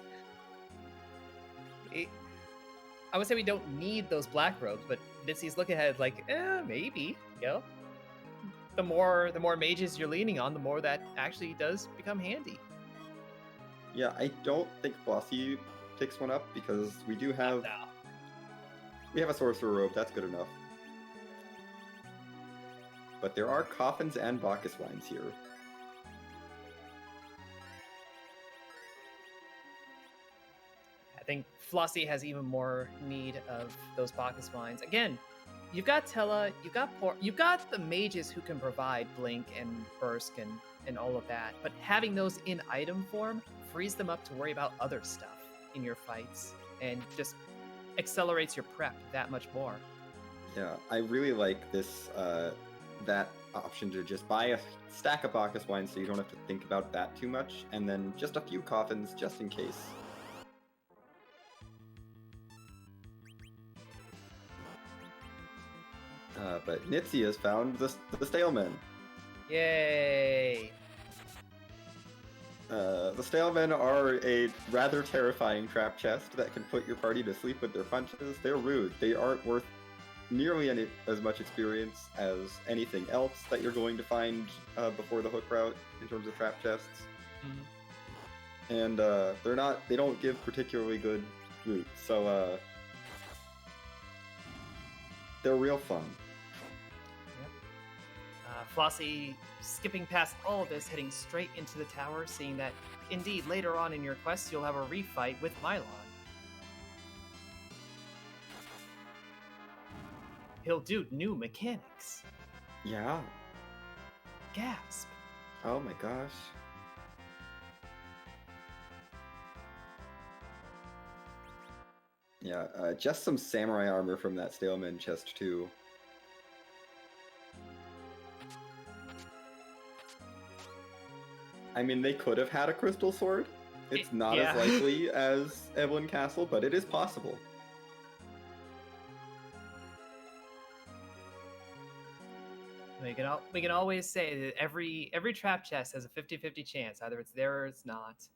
[SPEAKER 2] I would say we don't need those black robes, but Nitzy's looking at it like, maybe, you know? The more mages you're leaning on, the more that actually does become handy.
[SPEAKER 1] Yeah, I don't think Flossie picks one up because we do have...
[SPEAKER 2] No.
[SPEAKER 1] We have a sorcerer robe, that's good enough. But there are coffins and Bacchus wines here.
[SPEAKER 2] I think Flossie has even more need of those Bacchus wines. Again, you've got Tella, you've got the mages who can provide Blink and Bursk and all of that, but having those in item form frees them up to worry about other stuff in your fights and just accelerates your prep that much more.
[SPEAKER 1] Yeah, I really like this that option to just buy a stack of Bacchus wines so you don't have to think about that too much, and then just a few coffins just in case. But Nitzy has found the Stalemen.
[SPEAKER 2] Yay!
[SPEAKER 1] The Stalemen are a rather terrifying trap chest that can put your party to sleep with their punches. They're rude. They aren't worth nearly as much experience as anything else that you're going to find before the hook route in terms of trap chests. Mm-hmm. And they don't give particularly good loot, so they're real fun.
[SPEAKER 2] Flossie skipping past all of this, heading straight into the tower, seeing that indeed later on in your quest you'll have a refight with Mylon. He'll do new mechanics.
[SPEAKER 1] Yeah.
[SPEAKER 2] Gasp.
[SPEAKER 1] Oh my gosh. Yeah, just some samurai armor from that Staleman chest too. I mean, they could have had a crystal sword. It's not as likely as Evelyn Castle, but it is possible.
[SPEAKER 2] We can always say that every trap chest has a 50-50 chance. Either it's there or it's not.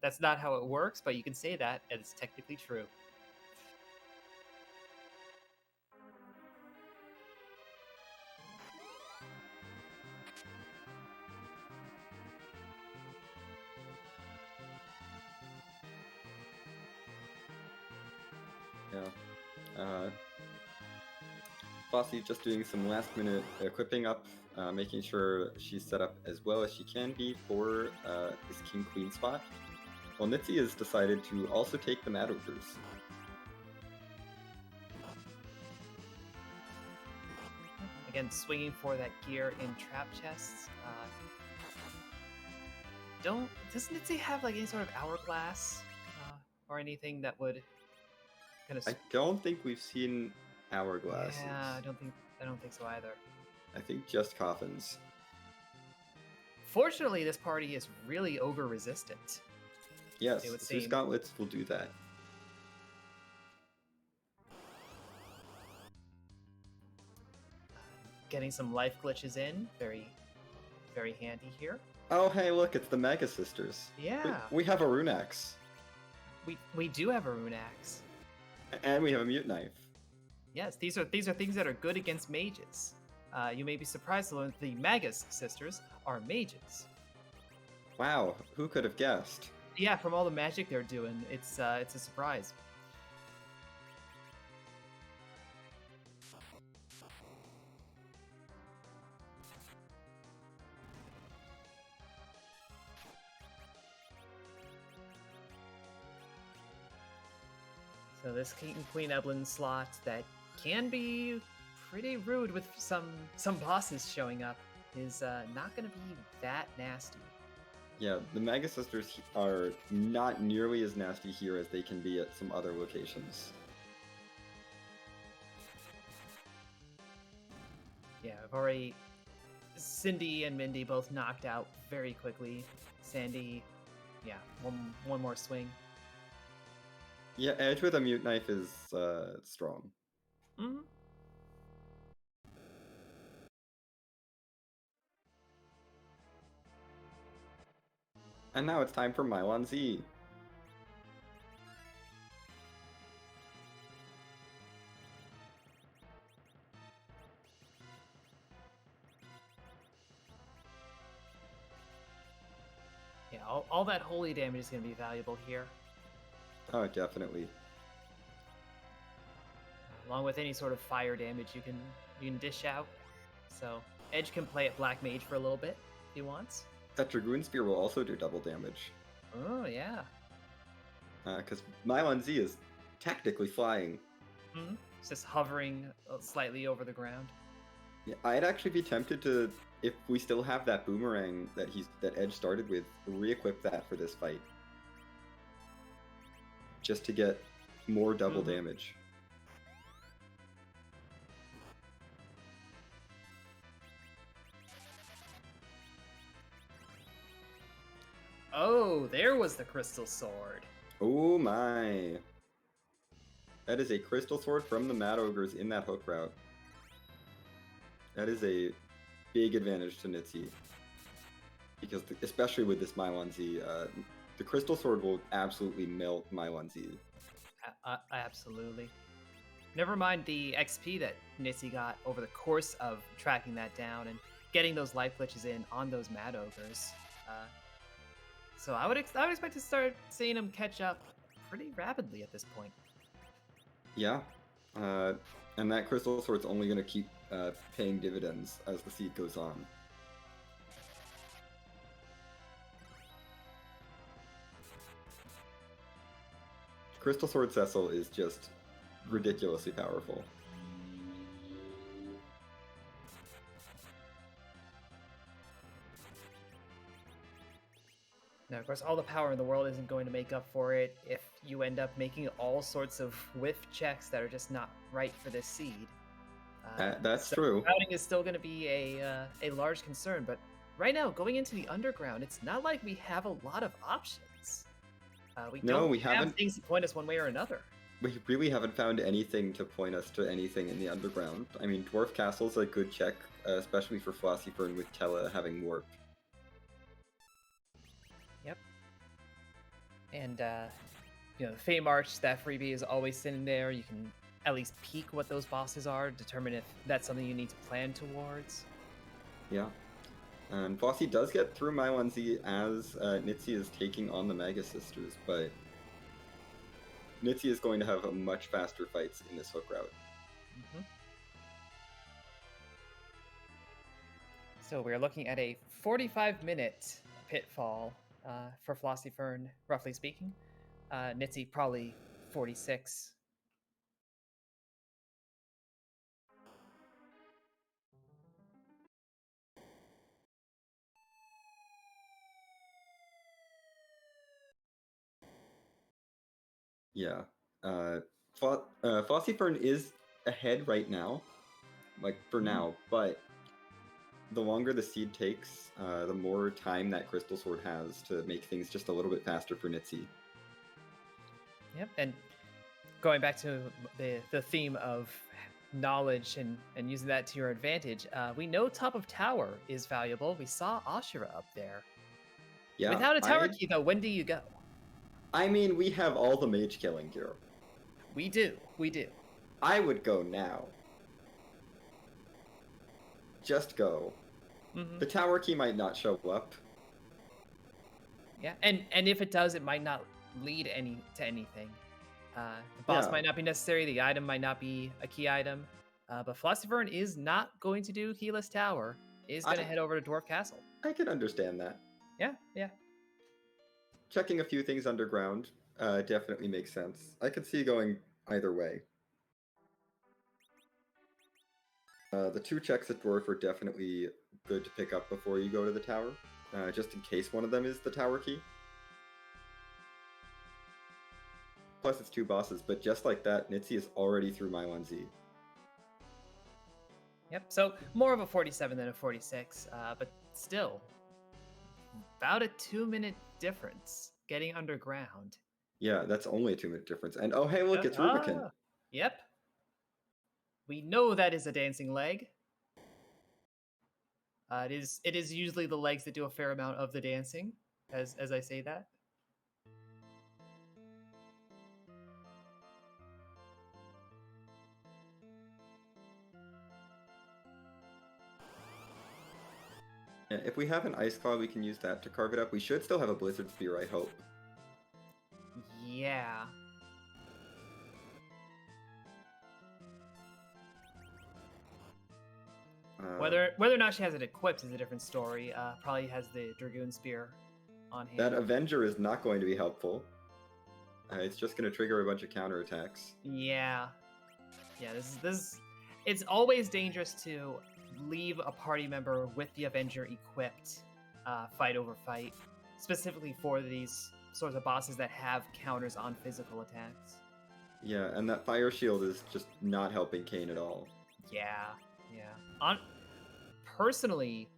[SPEAKER 2] That's not how it works, but you can say that, and it's technically true.
[SPEAKER 1] Yeah. Flossie just doing some last minute equipping up, making sure she's set up as well as she can be for this King-Queen spot. Well, Nitzy has decided to also take the Mad Ogres.
[SPEAKER 2] Again, swinging for that gear in trap chests. Does Nitzy have like any sort of hourglass or anything that would kind of?
[SPEAKER 1] I don't think we've seen hourglasses.
[SPEAKER 2] Yeah, I don't think so either.
[SPEAKER 1] I think just coffins.
[SPEAKER 2] Fortunately, this party is really ogre resistant.
[SPEAKER 1] Yes, Zeus gauntlets will do that.
[SPEAKER 2] Getting some life glitches in, very, very handy here.
[SPEAKER 1] Oh, hey, look, it's the Mega Sisters.
[SPEAKER 2] Yeah.
[SPEAKER 1] We have a rune axe.
[SPEAKER 2] We do have a rune axe.
[SPEAKER 1] And we have a mute knife.
[SPEAKER 2] Yes, these are things that are good against mages. You may be surprised to learn the Magus sisters are mages.
[SPEAKER 1] Wow, who could have guessed?
[SPEAKER 2] Yeah, from all the magic they're doing, it's a surprise. So this King and Queen Eblin slot that can be pretty rude with some bosses showing up is not going to be that nasty.
[SPEAKER 1] Yeah, the Mega Sisters are not nearly as nasty here as they can be at some other locations.
[SPEAKER 2] Yeah, I've already... Cindy and Mindy both knocked out very quickly. Sandy, yeah, one more swing.
[SPEAKER 1] Yeah, Edge with a mute knife is strong.
[SPEAKER 2] Mm-hmm.
[SPEAKER 1] And now it's time for Mylon Z.
[SPEAKER 2] Yeah, all that holy damage is going to be valuable here,
[SPEAKER 1] Oh, definitely.
[SPEAKER 2] along with any sort of fire damage you can dish out. So Edge can play at Black Mage for a little bit if he wants.
[SPEAKER 1] That Dragoon Spear will also do double damage.
[SPEAKER 2] Oh yeah.
[SPEAKER 1] Because Mylon Z is technically flying.
[SPEAKER 2] Mm-hmm. It's just hovering slightly over the ground.
[SPEAKER 1] Yeah, I'd actually be tempted to, if we still have that boomerang that Edge started with, re-equip that for this fight. Just to get more double damage.
[SPEAKER 2] Oh, there was the crystal sword.
[SPEAKER 1] Oh my. That is a crystal sword from the Mad Ogres in that hook route. That is a big advantage to nitzy. Because especially with this Mylon Z, the crystal sword will absolutely melt Mylon Z.
[SPEAKER 2] Absolutely. Never mind the XP that nitzy got over the course of tracking that down and getting those life glitches in on those Mad Ogres. So I would expect to start seeing him catch up pretty rapidly at this point.
[SPEAKER 1] Yeah, and that crystal sword's only going to keep paying dividends as the seed goes on. Crystal Sword Cecil is just ridiculously powerful.
[SPEAKER 2] Now, of course, all the power in the world isn't going to make up for it if you end up making all sorts of whiff checks that are just not right for this seed.
[SPEAKER 1] That's true.
[SPEAKER 2] Routing is still going to be a large concern, but right now, going into the underground, it's not like we have a lot of options. We don't have things to point us one way or another.
[SPEAKER 1] We really haven't found anything to point us to anything in the underground. I mean, Dwarf Castle's a good check, especially for flossiefern with Tella having warp.
[SPEAKER 2] Yep. And, the Fey March, that freebie is always sitting there. You can at least peek what those bosses are, determine if that's something you need to plan towards.
[SPEAKER 1] Yeah. And Flossie does get through Mylon Z as nitzy is taking on the Mega Sisters, but nitzy is going to have a much faster fights in this hook route.
[SPEAKER 2] Mm-hmm. So we're looking at a 45-minute pitfall for flossiefern, roughly speaking. Nitzy probably 46.
[SPEAKER 1] Yeah. Flossiefern is ahead right now, like for now, but the longer the seed takes, the more time that Crystal Sword has to make things just a little bit faster for nitzy.
[SPEAKER 2] Yep, and going back to the theme of knowledge and using that to your advantage, we know top of tower is valuable. We saw Ashura up there.
[SPEAKER 1] Yeah.
[SPEAKER 2] Without a tower key, though, when do you go?
[SPEAKER 1] I mean, we have all the mage killing gear.
[SPEAKER 2] We do.
[SPEAKER 1] I would go now. Just go.
[SPEAKER 2] Mm-hmm.
[SPEAKER 1] The tower key might not show up.
[SPEAKER 2] Yeah, and if it does, it might not lead to anything. The boss might not be necessary. The item might not be a key item. But flossiefern is not going to do keyless tower. Is going to head over to Dwarf Castle.
[SPEAKER 1] I can understand that.
[SPEAKER 2] Yeah.
[SPEAKER 1] Checking a few things underground definitely makes sense. I could see going either way. The 2 checks at Dwarf are definitely good to pick up before you go to the tower, just in case one of them is the tower key. Plus it's 2 bosses, but just like that, nitzy is already through Mylon Z.
[SPEAKER 2] Yep. So more of a 47 than a 46, but still about a 2-minute difference getting underground.
[SPEAKER 1] Yeah, that's only a 2-minute difference. And oh, hey, look, it's Rubicon.
[SPEAKER 2] Yep. We know that is a dancing leg. It is usually the legs that do a fair amount of the dancing, as I say that.
[SPEAKER 1] Yeah, if we have an Ice Claw, we can use that to carve it up. We should still have a Blizzard Spear, I hope.
[SPEAKER 2] Yeah. Whether or not she has it equipped is a different story. Probably has the Dragoon Spear on hand.
[SPEAKER 1] That Avenger is not going to be helpful. It's just going to trigger a bunch of counterattacks.
[SPEAKER 2] Yeah. Yeah, this it's always dangerous to leave a party member with the Avenger equipped fight over fight, specifically for these sorts of bosses that have counters on physical attacks.
[SPEAKER 1] Yeah, and that Fire Shield is just not helping Kain at all.
[SPEAKER 2] Yeah. Personally,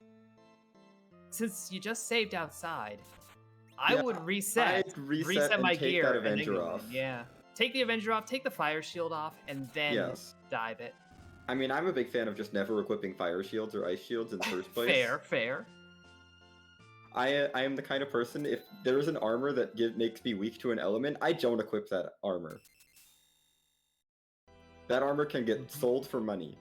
[SPEAKER 2] since you just saved outside, I would reset my
[SPEAKER 1] take
[SPEAKER 2] gear
[SPEAKER 1] that Avenger off.
[SPEAKER 2] Yeah. Take the Avenger off, take the Fire Shield off, and then dive it.
[SPEAKER 1] I mean, I'm a big fan of just never equipping Fire Shields or Ice Shields in the first place.
[SPEAKER 2] Fair.
[SPEAKER 1] I am the kind of person, if there's an armor that makes me weak to an element, I don't equip that armor. That armor can get sold for money.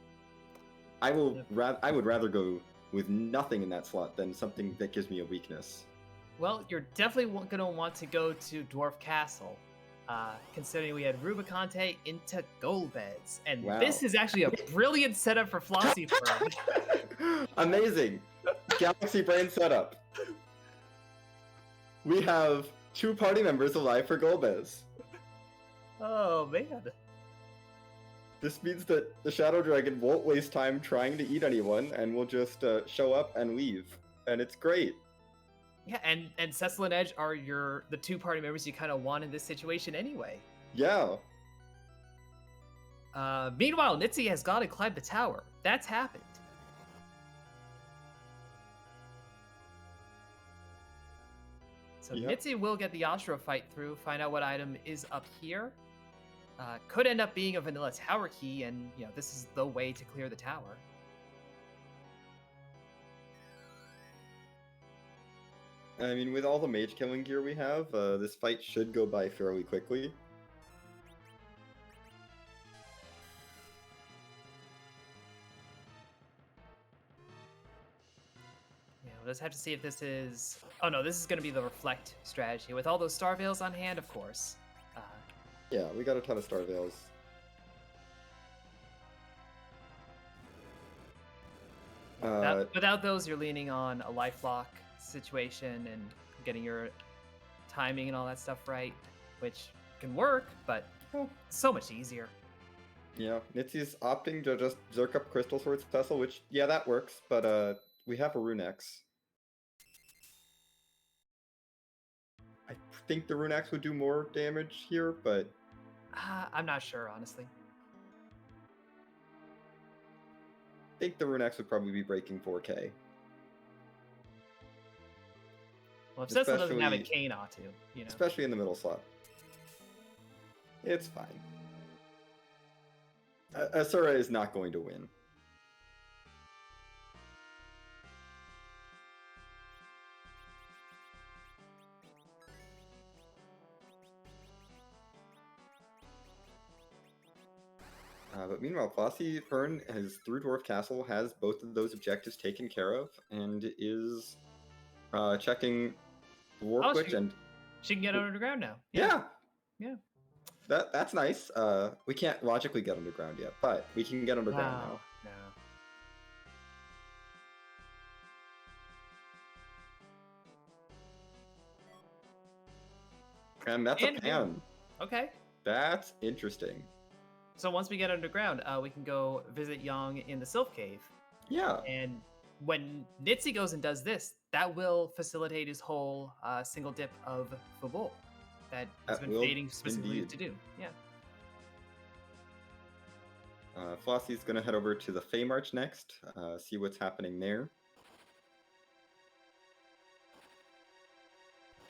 [SPEAKER 1] I would rather go with nothing in that slot than something that gives me a weakness.
[SPEAKER 2] Well, you're definitely going to want to go to Dwarf Castle, considering we had Rubicante into Golbez. And this is actually a brilliant setup for flossiefern.
[SPEAKER 1] Amazing! Galaxy Brain setup. We have 2 party members alive for Golbez.
[SPEAKER 2] Oh, man.
[SPEAKER 1] This means that the Shadow Dragon won't waste time trying to eat anyone and will just show up and leave. And it's great.
[SPEAKER 2] Yeah, and Cecil and Edge are the 2 party members you kind of want in this situation anyway.
[SPEAKER 1] Yeah.
[SPEAKER 2] Meanwhile, Nitzy has got to climb the tower. That's happened. So Nitzy will get the Ashura fight through, find out what item is up here. Could end up being a vanilla tower key, and this is the way to clear the tower.
[SPEAKER 1] I mean, with all the mage killing gear we have, this fight should go by fairly quickly.
[SPEAKER 2] Yeah, we'll just have to see if this is... Oh no, this is going to be the Reflect strategy. With all those Star Veils on hand, of course.
[SPEAKER 1] Yeah, we got a ton of Star Veils.
[SPEAKER 2] Without those, you're leaning on a lifelock situation and getting your timing and all that stuff right, which can work, but so much easier.
[SPEAKER 1] Yeah, Nitzy's opting to just zerk up Crystal Sword's Vessel, which, yeah, that works, but we have a Runex. I think the Runex would do more damage here, but...
[SPEAKER 2] I'm not sure, honestly.
[SPEAKER 1] I think the Runex would probably be breaking 4K.
[SPEAKER 2] Well, if Cecil doesn't have a Kain ought to,
[SPEAKER 1] Especially in the middle slot. It's fine. Asura is not going to win. But meanwhile, flossiefern through Dwarf Castle, has both of those objectives taken care of, and is checking War Witch, and
[SPEAKER 2] she can get underground now.
[SPEAKER 1] Yeah. That's nice. We can't logically get underground yet, but we can get underground now. And that's a pan.
[SPEAKER 2] Okay.
[SPEAKER 1] That's interesting.
[SPEAKER 2] So once we get underground, we can go visit Yang in the Sylph Cave.
[SPEAKER 1] Yeah.
[SPEAKER 2] And when Nitzy goes and does this, that will facilitate his whole single dip of Fabul that has been fading specifically to do. Yeah.
[SPEAKER 1] Flossie's going to head over to the Fey March next, see what's happening there.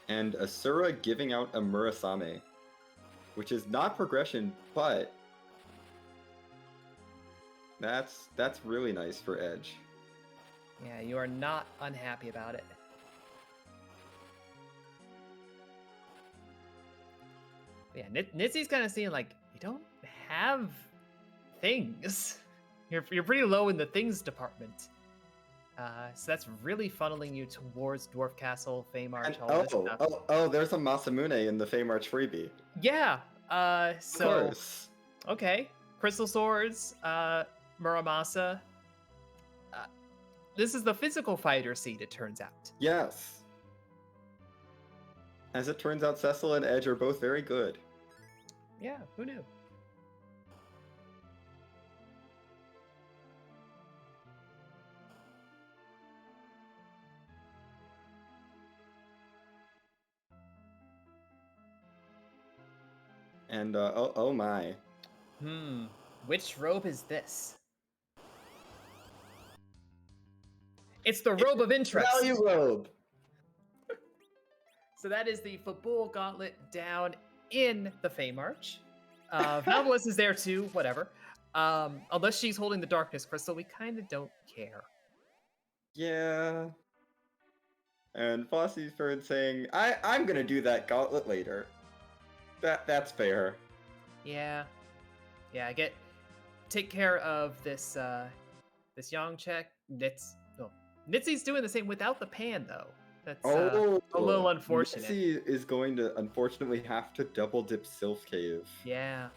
[SPEAKER 1] And Asura giving out a Murasame, which is not progression, but that's really nice for Edge.
[SPEAKER 2] Yeah, you are not unhappy about it. Yeah, Nitzy's kind of seeing like, you don't have things. You're pretty low in the things department. So that's really funneling you towards Dwarf Castle, Fey March, all this stuff.
[SPEAKER 1] There's a Masamune in the Fey March freebie.
[SPEAKER 2] Yeah.
[SPEAKER 1] Of course.
[SPEAKER 2] Okay. Crystal Swords, Muramasa. This is the physical fighter seed, it turns out.
[SPEAKER 1] Yes. As it turns out, Cecil and Edge are both very good.
[SPEAKER 2] Yeah, who knew?
[SPEAKER 1] And, oh my.
[SPEAKER 2] Which robe is this? It's the robe of interest.
[SPEAKER 1] Value robe.
[SPEAKER 2] So that is the Fabul Gauntlet down in the Fey March. Valvalis is there too, whatever. Unless she's holding the Darkness Crystal, we kind of don't care.
[SPEAKER 1] Yeah. And flossiefern saying, I'm gonna do that gauntlet later. That's fair.
[SPEAKER 2] Yeah. Yeah, take care of this this Yongchek. Nitzy's doing the same without the pan though. That's a little unfortunate.
[SPEAKER 1] Nitzy is going to unfortunately have to double dip Sylph Cave.
[SPEAKER 2] Yeah.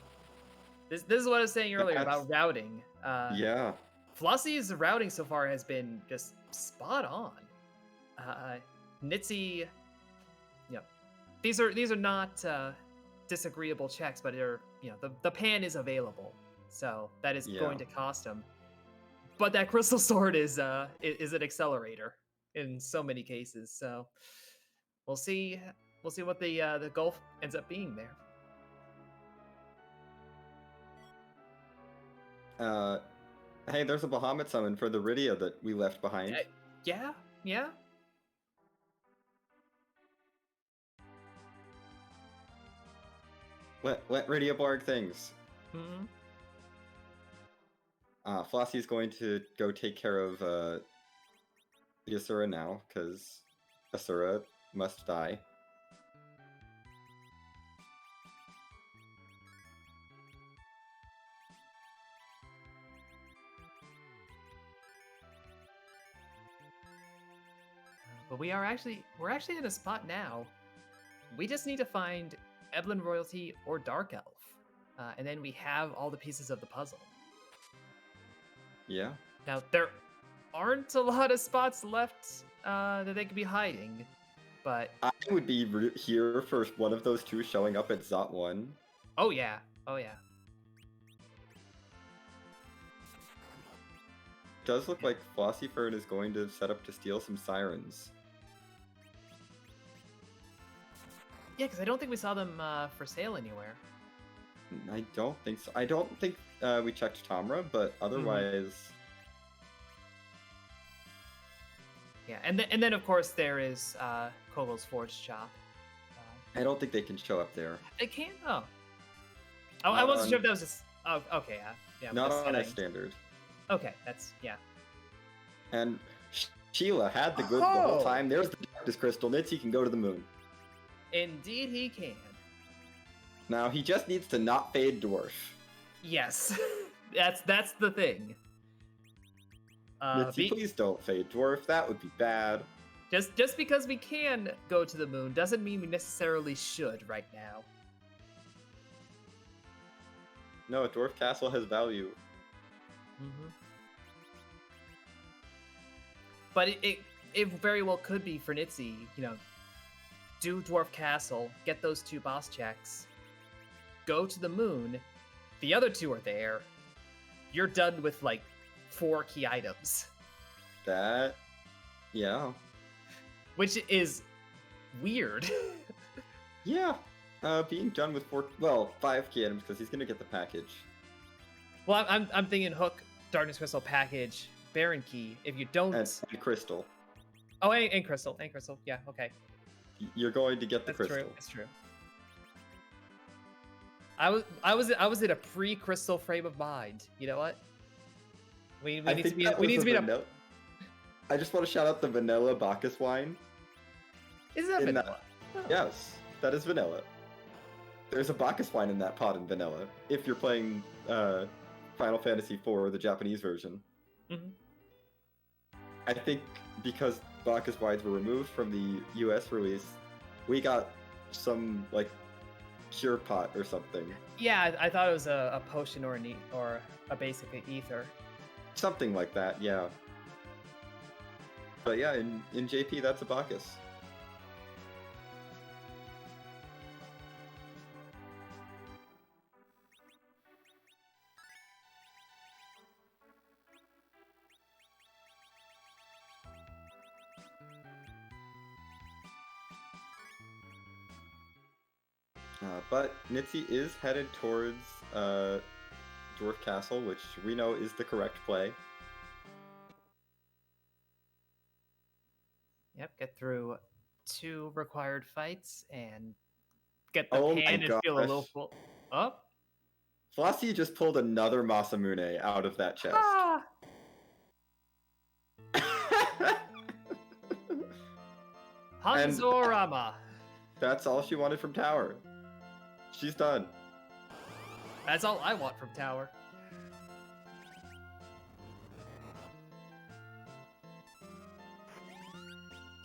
[SPEAKER 2] This is what I was saying earlier about routing.
[SPEAKER 1] Yeah.
[SPEAKER 2] Flossie's routing so far has been just spot on. Nitzy, these are not disagreeable checks, but the pan is available, so that is going to cost him. But that crystal sword is an accelerator in so many cases. So we'll see what the gulf ends up being there.
[SPEAKER 1] Hey, there's a Bahamut summon for the Rydia that we left behind.
[SPEAKER 2] Yeah.
[SPEAKER 1] Let Rydia barg things.
[SPEAKER 2] Mm-hmm.
[SPEAKER 1] Flossie's going to go take care of the Asura now, because Asura must die.
[SPEAKER 2] But we're actually in a spot now. We just need to find Eblin Royalty or Dark Elf, and then we have all the pieces of the puzzle.
[SPEAKER 1] Yeah.
[SPEAKER 2] Now there aren't a lot of spots left that they could be hiding, but
[SPEAKER 1] I would be here for one of those two showing up at Zot 1.
[SPEAKER 2] Oh yeah.
[SPEAKER 1] Does look like flossiefern is going to set up to steal some sirens.
[SPEAKER 2] Yeah, because I don't think we saw them for sale anywhere.
[SPEAKER 1] I don't think so. I don't think we checked Tamra, but otherwise...
[SPEAKER 2] Yeah, and then of course there is Kogel's Forge Shop.
[SPEAKER 1] I don't think they can show up there.
[SPEAKER 2] They can't? Oh. I wasn't sure if that was just... Oh, okay, yeah.
[SPEAKER 1] Not on a standard.
[SPEAKER 2] Okay, that's... yeah.
[SPEAKER 1] And Sheila had the good the whole time. There's the Darkness Crystal. Nitzy can go to the moon.
[SPEAKER 2] Indeed he can.
[SPEAKER 1] Now, he just needs to not fade Dwarf.
[SPEAKER 2] Yes. that's the thing.
[SPEAKER 1] Nitzy, please don't fade Dwarf. That would be bad.
[SPEAKER 2] Just because we can go to the moon doesn't mean we necessarily should right now.
[SPEAKER 1] No, Dwarf Castle has value.
[SPEAKER 2] Mm-hmm. But it very well could be for Nitzy, do Dwarf Castle, get those 2 boss checks, go to the moon, the other 2 are there, you're done with, 4 key items.
[SPEAKER 1] Yeah.
[SPEAKER 2] Which is weird.
[SPEAKER 1] Yeah. Being done with 5 key items, because he's going to get the package.
[SPEAKER 2] Well, I'm thinking hook, darkness crystal package, Baron key. If you don't,
[SPEAKER 1] and crystal.
[SPEAKER 2] oh, and crystal, yeah, okay,
[SPEAKER 1] You're going to get the
[SPEAKER 2] that's
[SPEAKER 1] crystal.
[SPEAKER 2] true. That's true. I was in a pre-crystal frame of mind. You know what? We need to be up.
[SPEAKER 1] I just want to shout out the vanilla Bacchus wine.
[SPEAKER 2] Is that vanilla?
[SPEAKER 1] Oh. Yes, that is vanilla. There's a Bacchus wine in that pot in vanilla. If you're playing Final Fantasy IV, the Japanese version.
[SPEAKER 2] Mm-hmm.
[SPEAKER 1] I think because Bacchus wines were removed from the US release, we got some like cure pot or something.
[SPEAKER 2] Yeah, I thought it was a potion or a basic ether.
[SPEAKER 1] Something like that, yeah. But yeah, in JP, that's a Bacchus. But Nitzy is headed towards Dwarf Castle, which we know is the correct play.
[SPEAKER 2] Yep, get through 2 required fights and get the pan and feel a little full. Oh!
[SPEAKER 1] Flossie just pulled another Masamune out of that chest.
[SPEAKER 2] Ah! Hanzorama!
[SPEAKER 1] That's all she wanted from Tower. She's done.
[SPEAKER 2] That's all I want from Tower.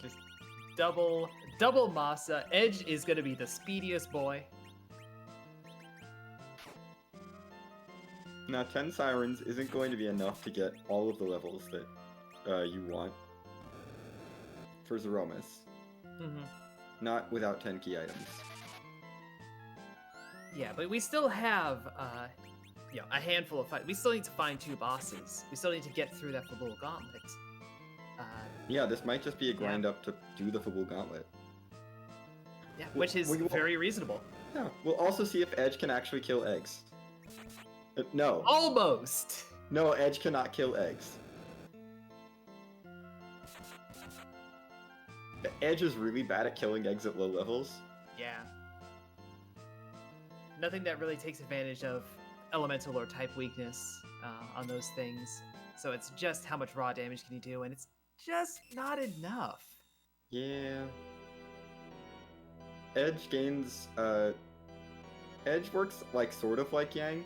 [SPEAKER 2] Just double Masa. Edge is gonna be the speediest boy.
[SPEAKER 1] Now, 10 Sirens isn't going to be enough to get all of the levels that you want for Zeromus.
[SPEAKER 2] Mm-hmm.
[SPEAKER 1] Not without 10 key items.
[SPEAKER 2] Yeah, but we still have a handful of fights. We still need to find 2 bosses. We still need to get through that Fabul Gauntlet.
[SPEAKER 1] Yeah, this might just be a grind up to do the Fabul Gauntlet.
[SPEAKER 2] Yeah, which is very reasonable.
[SPEAKER 1] Yeah, we'll also see if Edge can actually kill eggs. No.
[SPEAKER 2] Almost!
[SPEAKER 1] No, Edge cannot kill eggs. Edge is really bad at killing eggs at low levels.
[SPEAKER 2] Yeah. Nothing that really takes advantage of elemental or type weakness on those things. So it's just how much raw damage can you do, and it's just not enough.
[SPEAKER 1] Yeah. Edge gains, Edge works like sort of like Yang.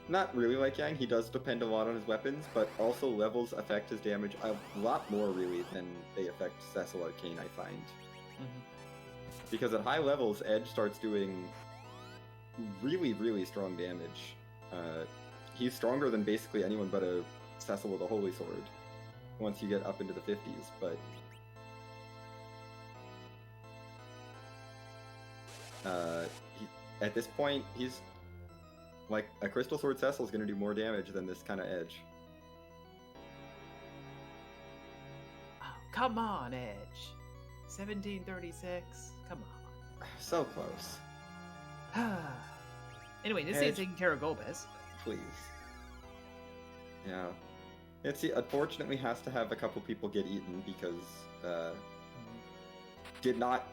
[SPEAKER 1] Not really like Yang, he does depend a lot on his weapons, but also levels affect his damage a lot more really than they affect Cecil Arcane, I find.
[SPEAKER 2] Mm-hmm.
[SPEAKER 1] Because at high levels, Edge starts doing really, really strong damage. He's stronger than basically anyone but a Cecil with a Holy Sword, once you get up into the 50s, but... at this point, he's... Like, a Crystal Sword Cecil is going to do more damage than this kind of Edge.
[SPEAKER 2] Oh, come on, Edge. 1736. Come on.
[SPEAKER 1] So close.
[SPEAKER 2] Anyway, this is taking care of Golbez.
[SPEAKER 1] Please. Yeah. Nitzy unfortunately has to have a couple people get eaten because did not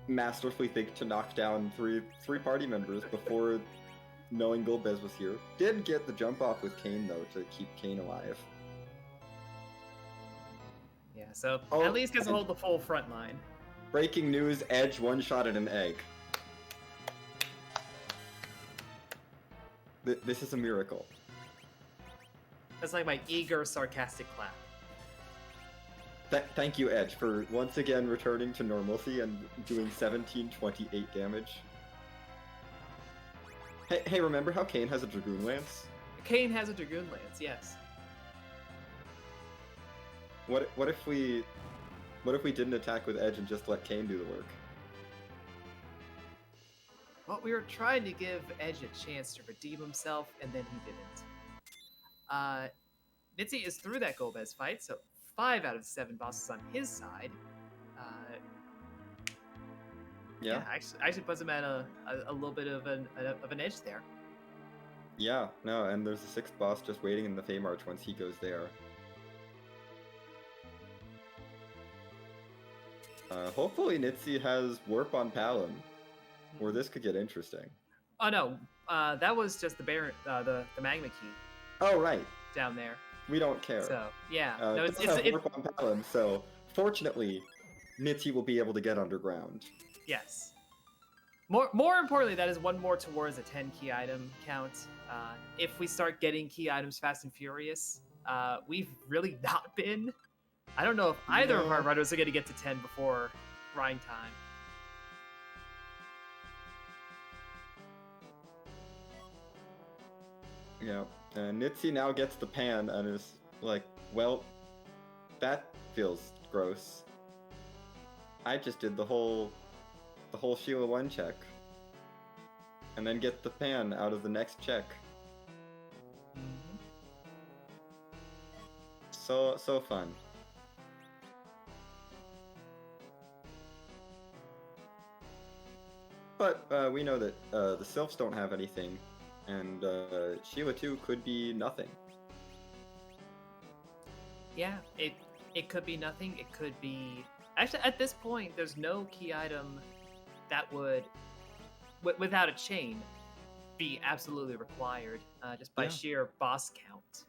[SPEAKER 1] masterfully think to knock down three party members before knowing Golbez was here. Did get the jump off with Kain though to keep Kain alive.
[SPEAKER 2] Yeah, so at least gets to hold the full front line.
[SPEAKER 1] Breaking news, Edge one-shotted an egg. This is a miracle.
[SPEAKER 2] That's like my eager, sarcastic clap.
[SPEAKER 1] Thank you, Edge, for once again returning to normalcy and doing 1728 damage. Hey, remember how Kain has a Dragoon Lance?
[SPEAKER 2] Kain has a Dragoon Lance, yes.
[SPEAKER 1] What if we didn't attack with Edge and just let Kain do the work?
[SPEAKER 2] Well, we were trying to give Edge a chance to redeem himself, and then he didn't. Nitzy is through that Golbez fight, so 5 out of 7 bosses on his side. Yeah, actually puts him at a little bit of an edge there.
[SPEAKER 1] Yeah, no, and there's a 6th boss just waiting in the Fey March once he goes there. Hopefully Nitzy has Warp on Palin, or this could get interesting.
[SPEAKER 2] Oh no, that was just the magma key.
[SPEAKER 1] Oh right,
[SPEAKER 2] down there.
[SPEAKER 1] We don't care.
[SPEAKER 2] So yeah,
[SPEAKER 1] no, it's Warp on Palin, so fortunately, Nitzy will be able to get underground.
[SPEAKER 2] Yes. More importantly, that is one more towards a 10 key item count. If we start getting key items fast and furious, we've really not been. I don't know if either of our runners are going to get to 10 before grind time.
[SPEAKER 1] Yeah, Nitzy now gets the pan and is like, well, that feels gross. I just did the whole Sheila 1 check. And then get the pan out of the next check. So fun. But we know that the Sylphs don't have anything, and Sheila 2 could be nothing.
[SPEAKER 2] Yeah, it could be nothing. It could be... Actually, at this point, there's no key item that would, without a chain, be absolutely required, just by sheer boss count.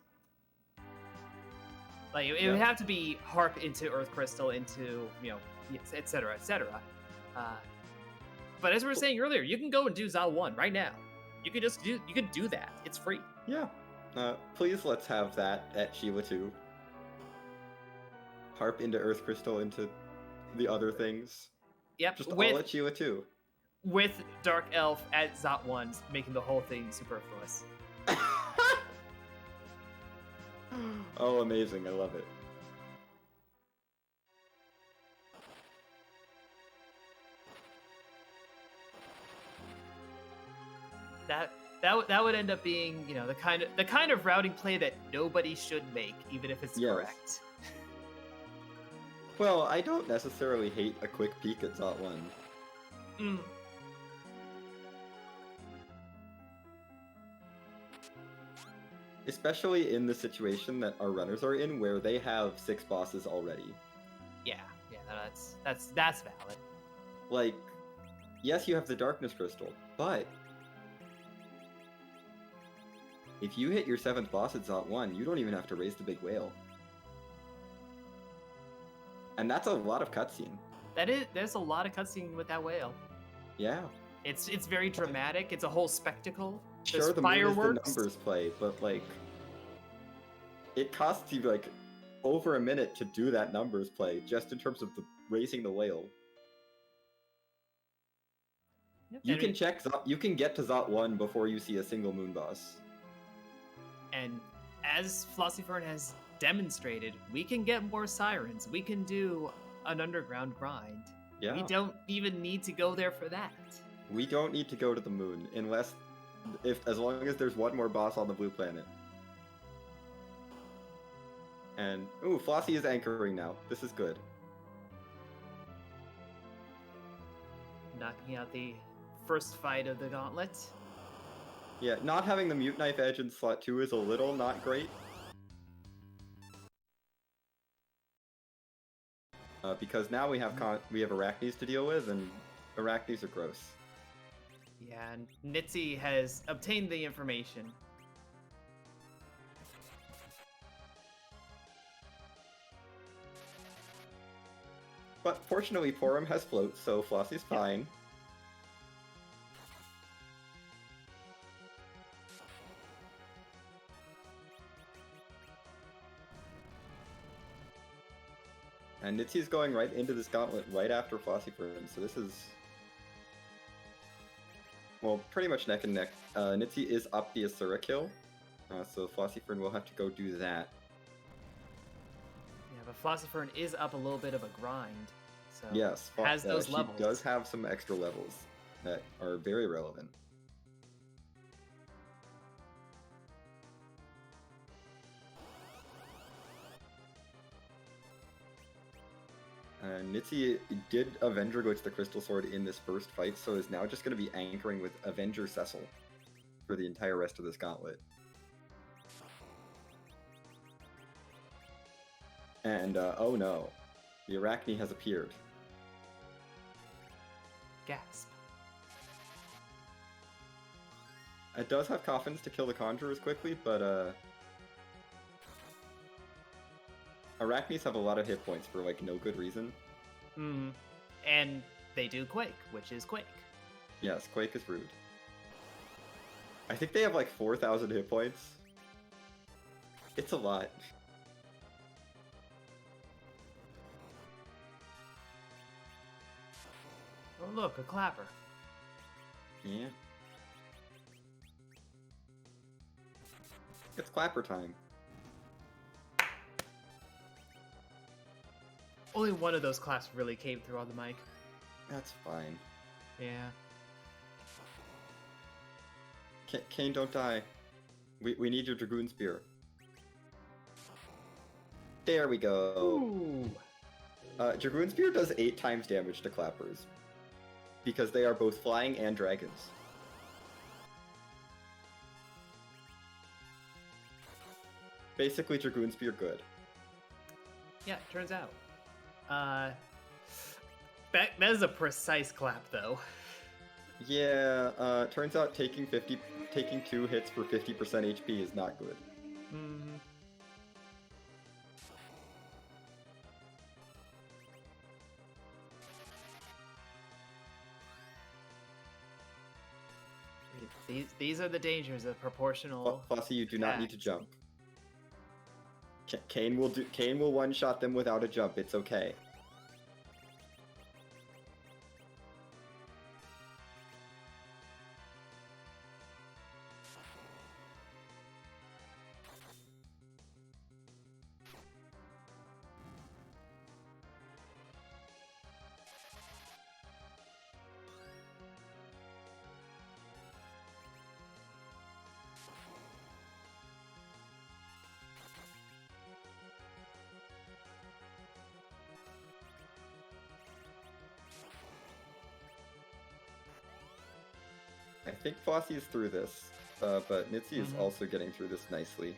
[SPEAKER 2] Like, it would have to be Harp into Earth Crystal, into, etc., etc. But as we were saying earlier, you can go and do Za 1 right now. You could do that. It's free.
[SPEAKER 1] Yeah. Please let's have that at Sheila 2. Harp into Earth Crystal into the other things.
[SPEAKER 2] Yep.
[SPEAKER 1] Just all at Sheila 2.
[SPEAKER 2] With Dark Elf at Zot 1, making the whole thing superfluous.
[SPEAKER 1] Oh, amazing. I love it.
[SPEAKER 2] That would end up being, the kind of routing play that nobody should make, even if it's correct.
[SPEAKER 1] Well, I don't necessarily hate a quick peek at Zot 1. Especially in the situation that our runners are in, where they have 6 bosses already.
[SPEAKER 2] Yeah, that's valid.
[SPEAKER 1] Like, yes, you have the Darkness Crystal, but if you hit your 7th boss at Zot 1, you don't even have to raise the big whale. And that's a lot of cutscene.
[SPEAKER 2] There's a lot of cutscene with that whale.
[SPEAKER 1] Yeah.
[SPEAKER 2] It's very dramatic. It's a whole spectacle.
[SPEAKER 1] There's sure, the fireworks. The numbers play, but like, it costs you like over a minute to do that numbers play, just in terms of raising the whale. Yep. You can get to Zot 1 before you see a single moon boss.
[SPEAKER 2] And as flossiefern has demonstrated, we can get more sirens. We can do an underground grind.
[SPEAKER 1] Yeah.
[SPEAKER 2] We don't even need to go there for that.
[SPEAKER 1] We don't need to go to the moon as long as there's one more boss on the blue planet. And Flossie is anchoring now. This is good.
[SPEAKER 2] Knocking out the first fight of the gauntlet.
[SPEAKER 1] Yeah, not having the Mute Knife Edge in slot 2 is a little not great. Because now we have Arachnes to deal with, and Arachnes are gross.
[SPEAKER 2] Yeah, and Nitzy has obtained the information.
[SPEAKER 1] But fortunately, Porum has float, so Flossie's fine. And Nitzy's going right into this gauntlet right after flossiefern, so this is... well, pretty much neck and neck. Nitzy is up the Asura kill, so flossiefern will have to go do that.
[SPEAKER 2] Yeah, but flossiefern is up a little bit of a grind, so
[SPEAKER 1] yes,
[SPEAKER 2] has those levels.
[SPEAKER 1] She does have some extra levels that are very relevant. Nitzy did Avenger go to the Crystal Sword in this first fight, so is now just going to be anchoring with Avenger Cecil for the entire rest of this gauntlet. And, oh no. The Arachne has appeared.
[SPEAKER 2] Gasp.
[SPEAKER 1] It does have coffins to kill the Conjurers quickly, but, Arachnes have a lot of hit points for, like, no good reason.
[SPEAKER 2] Mm-hmm. And they do Quake, which is Quake.
[SPEAKER 1] Yes, Quake is rude. I think they have, like, 4,000 hit points. It's a lot.
[SPEAKER 2] Oh, look, a clapper.
[SPEAKER 1] Yeah. It's clapper time.
[SPEAKER 2] Only one of those claps really came through on the mic.
[SPEAKER 1] That's fine.
[SPEAKER 2] Yeah.
[SPEAKER 1] Kane, don't die. We need your Dragoon Spear. There we go.
[SPEAKER 2] Ooh.
[SPEAKER 1] Dragoon Spear does 8 times damage to Clappers. Because they are both flying and dragons. Basically, Dragoon Spear good.
[SPEAKER 2] Yeah, it turns out. That is a precise clap, though.
[SPEAKER 1] Yeah, turns out taking 2 hits for 50% HP is not good.
[SPEAKER 2] Mm-hmm. These are the dangers of proportional.
[SPEAKER 1] Flossie, you do not need to
[SPEAKER 2] attacks.
[SPEAKER 1] jump. Kane will one-shot them without a jump. It's okay. I think Flossie is through this, but Nitzy is also getting through this nicely.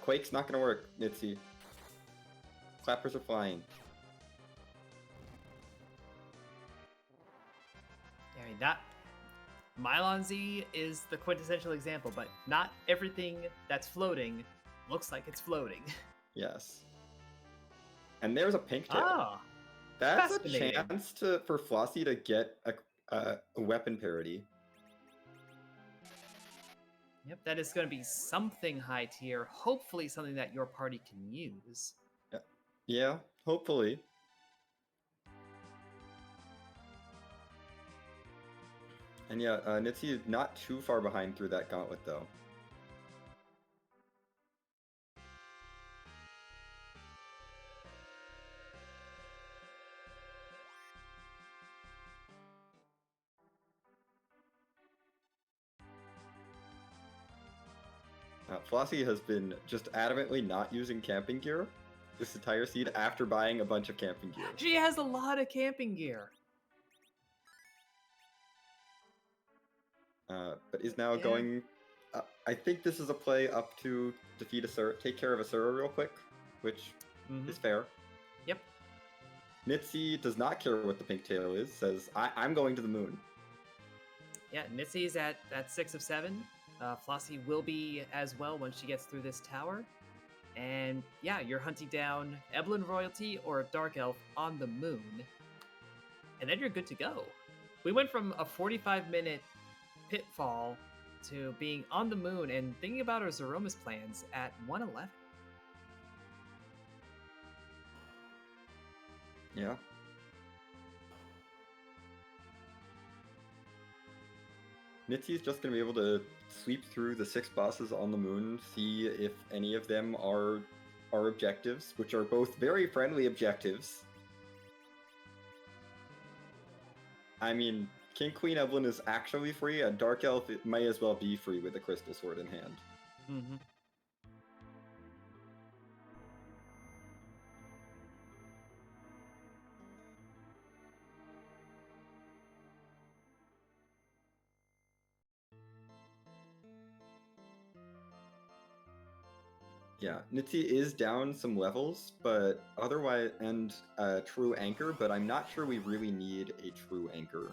[SPEAKER 1] Quake's not going to work, Nitzy. Clappers are flying.
[SPEAKER 2] I mean, that Mylon Z is the quintessential example, but not everything that's floating looks like it's floating.
[SPEAKER 1] Yes. And there's a pink tail.
[SPEAKER 2] Ah,
[SPEAKER 1] That's a chance for Flossie to get a weapon parity.
[SPEAKER 2] Yep, that is going to be something high tier. Hopefully, something that your party can use.
[SPEAKER 1] Yeah, hopefully. And yeah, Nitzy is not too far behind through that gauntlet, though. Flossie has been just adamantly not using camping gear this entire seed after buying a bunch of camping gear.
[SPEAKER 2] She has a lot of camping gear.
[SPEAKER 1] But is now going... I think this is a play up to defeat take care of Asura real quick, which is fair.
[SPEAKER 2] Yep.
[SPEAKER 1] Nitzy does not care what the pink tail is, says, I'm going to the moon.
[SPEAKER 2] Yeah, Nitzy's at 6 of 7. Flossie will be as well once she gets through this tower. And yeah, you're hunting down Eblin Royalty or a Dark Elf on the moon. And then you're good to go. We went from a 45-minute pitfall to being on the moon and thinking about our Zeromus plans at 111.
[SPEAKER 1] Yeah. Nitzy's just going to be able to sweep through the 6 bosses on the moon, see if any of them are objectives, which are both very friendly objectives. I mean, King Queen Evelyn is actually free, and Dark Elf may as well be free with a Crystal Sword in hand.
[SPEAKER 2] Mm-hmm.
[SPEAKER 1] Yeah, Nitzy is down some levels, but otherwise, and true anchor, but I'm not sure we really need a true anchor.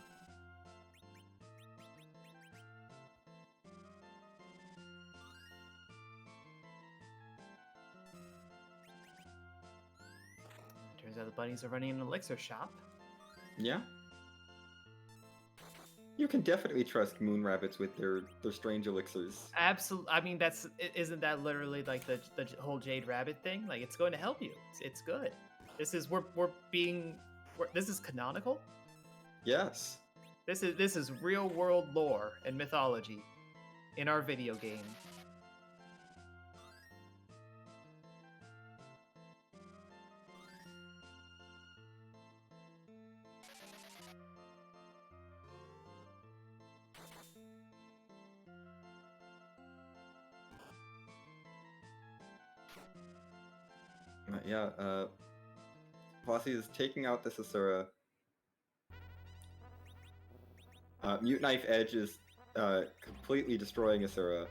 [SPEAKER 2] Turns out the bunnies are running an elixir shop.
[SPEAKER 1] Yeah. You can definitely trust moon rabbits with their strange elixirs.
[SPEAKER 2] Absolutely. I mean, isn't that literally like the whole Jade Rabbit thing? Like, it's going to help you. It's good. This is this is canonical.
[SPEAKER 1] Yes.
[SPEAKER 2] This is real world lore and mythology in our video game.
[SPEAKER 1] Yeah, Flossie is taking out this Asura. Mute Knife Edge is completely destroying Asura.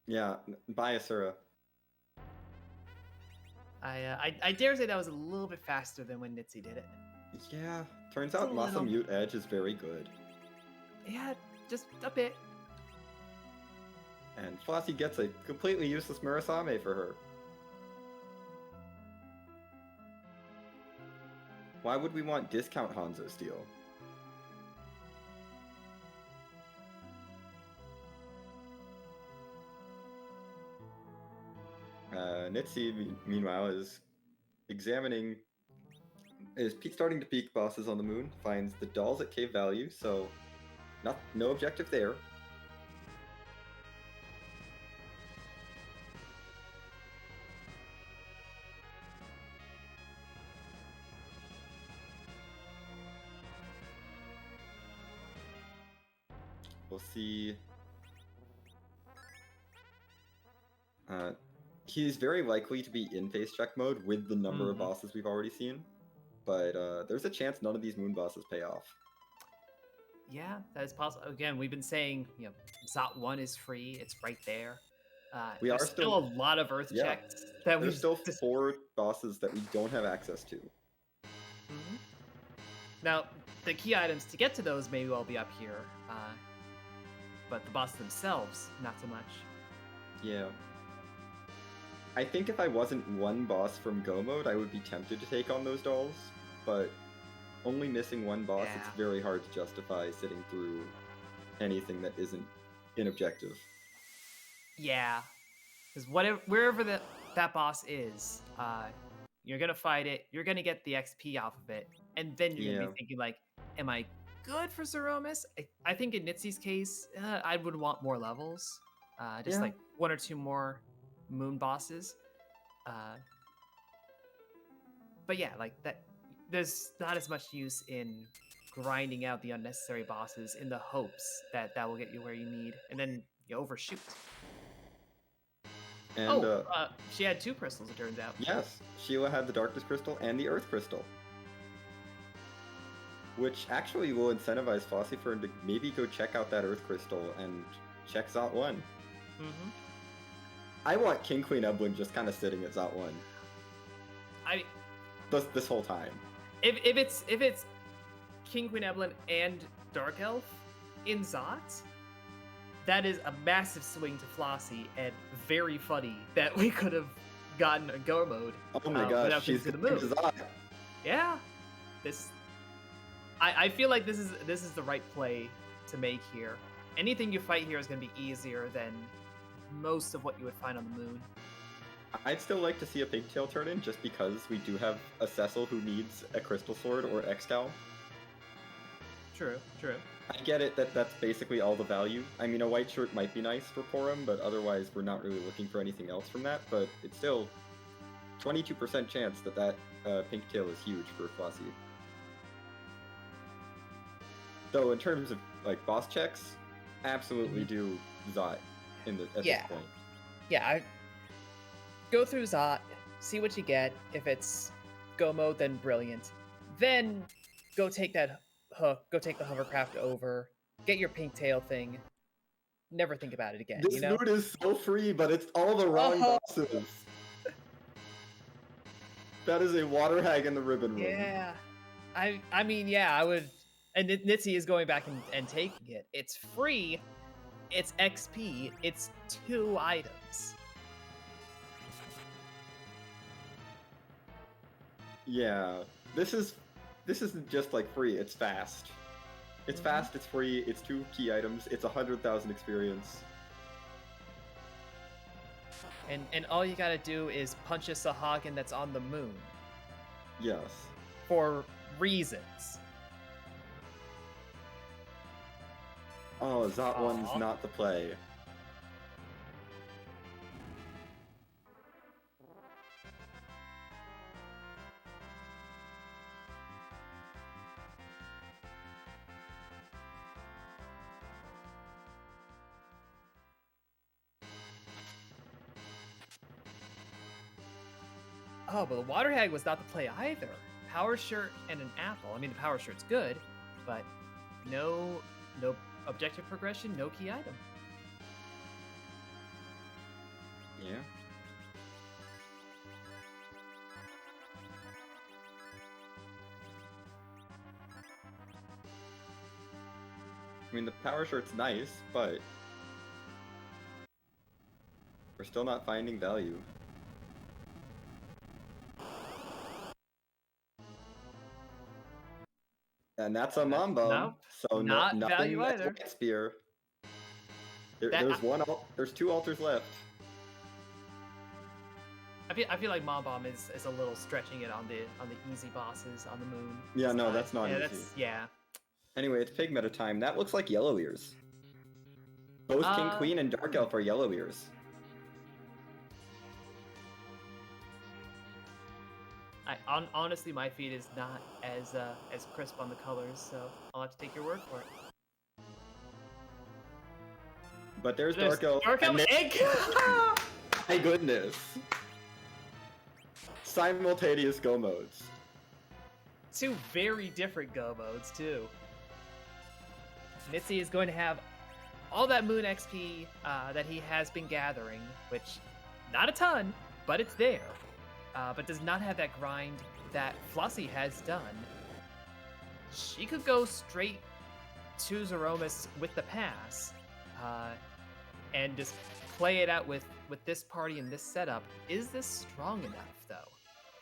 [SPEAKER 1] Yeah, bye Asura.
[SPEAKER 2] I dare say that was a little bit faster than when Nitzy did it.
[SPEAKER 1] Yeah, turns out Masa Mute Edge is very good.
[SPEAKER 2] Yeah, just a bit.
[SPEAKER 1] And Flossie gets a completely useless Murasame for her. Why would we want discount Hanzo Steel? Nitzy, meanwhile, is starting to peek bosses on the moon, finds the dolls at cave value, so no objective there. We'll see. He's very likely to be in face check mode with the number of bosses we've already seen, but there's a chance none of these moon bosses pay off.
[SPEAKER 2] Yeah, that is possible. Again, we've been saying, Zot 1 is free. It's right there.
[SPEAKER 1] We are
[SPEAKER 2] still a lot of Earth checks that
[SPEAKER 1] there's still 4 bosses that we don't have access to.
[SPEAKER 2] Mm-hmm. Now, the key items to get to those may well be up here, but the bosses themselves, not so much.
[SPEAKER 1] Yeah. I think if I wasn't one boss from Go mode, I would be tempted to take on those dolls, but only missing one boss, it's very hard to justify sitting through anything that isn't in objective.
[SPEAKER 2] Yeah, because wherever that boss is, you're gonna fight it, you're gonna get the XP off of it, and then you're gonna be thinking like, am I good for Zeromus? I think in Nitzy's case, I would want more levels, like 1 or 2 more moon bosses. But yeah, like that. There's not as much use in grinding out the unnecessary bosses in the hopes that will get you where you need, and then you overshoot.
[SPEAKER 1] And,
[SPEAKER 2] she had 2 crystals, it turns out.
[SPEAKER 1] Yes, Sheila had the Darkness Crystal and the Earth Crystal. Which actually will incentivize Flossiefern to maybe go check out that Earth Crystal and check Zot 1.
[SPEAKER 2] Mm-hmm.
[SPEAKER 1] I want King Queen Eblin just kind of sitting at Zot 1. This whole time.
[SPEAKER 2] If it's King Queen Eblin and Dark Elf in Zot, that is a massive swing to Flossie, and very funny that we could have gotten a Go mode.
[SPEAKER 1] Oh my gosh, she's
[SPEAKER 2] going to Zot. Yeah, I feel like this is the right play to make here. Anything you fight here is going to be easier than most of what you would find on the moon.
[SPEAKER 1] I'd still like to see a Pigtail turn in, just because we do have a Cecil who needs a Crystal Sword or Excal.
[SPEAKER 2] True.
[SPEAKER 1] I get it that that's basically all the value. I mean, a white shirt might be nice for Porum, but otherwise we're not really looking for anything else from that, but it's still 22% chance that Pigtail is huge for Flossie. Though in terms of like boss checks, absolutely do Zot at this point.
[SPEAKER 2] Yeah, I go through Zot, see what you get. If it's Go mode, then brilliant. Then go take that hook, go take the hovercraft over, get your pink tail thing. Never think about it again,
[SPEAKER 1] This
[SPEAKER 2] you know?
[SPEAKER 1] mood is so free, but it's all the wrong
[SPEAKER 2] Oh,
[SPEAKER 1] bosses. That is a water hag in the ribbon room.
[SPEAKER 2] yeah. I mean, yeah, I would. And Nitzy is going back and taking it. It's free. It's XP. It's 2 items.
[SPEAKER 1] Yeah, this isn't just like free. It's fast. It's fast. It's free. It's 2 key items. It's 100,000 experience.
[SPEAKER 2] And all you gotta do is punch a Sahagin that's on the moon.
[SPEAKER 1] Yes.
[SPEAKER 2] For reasons.
[SPEAKER 1] Oh, that one's
[SPEAKER 2] Aw.
[SPEAKER 1] not the play.
[SPEAKER 2] Oh, but the water hag was not the play either. Power shirt and an apple. I mean, the power shirt's good, but no objective progression, no key item.
[SPEAKER 1] Yeah. I mean, the power shirt's nice, but we're still not finding value. And that's a mom bomb.
[SPEAKER 2] Nope,
[SPEAKER 1] So
[SPEAKER 2] not
[SPEAKER 1] nothing
[SPEAKER 2] value
[SPEAKER 1] as
[SPEAKER 2] either.
[SPEAKER 1] White Spear.
[SPEAKER 2] That-
[SPEAKER 1] There's 2 altars left.
[SPEAKER 2] I feel like Mom Bomb is a little stretching it on the easy bosses on the moon.
[SPEAKER 1] Yeah, no,
[SPEAKER 2] side.
[SPEAKER 1] that's not
[SPEAKER 2] yeah,
[SPEAKER 1] easy.
[SPEAKER 2] Yeah.
[SPEAKER 1] Anyway, it's pig meta time. That looks like yellow ears. Both King, Queen, and Dark Elf are yellow ears.
[SPEAKER 2] Honestly, my feed is not as crisp on the colors, so I'll have to take your word for it.
[SPEAKER 1] But there's Dark Elf.
[SPEAKER 2] Dark Elf egg!
[SPEAKER 1] My goodness. Simultaneous go modes.
[SPEAKER 2] 2 very different go modes, too. Nitzy is going to have all that moon XP that he has been gathering, which, not a ton, but it's there. But does not have that grind that Flossie has done. She could go straight to Zeromus with the pass, and just play it out with this party and this setup. Is this strong enough, though?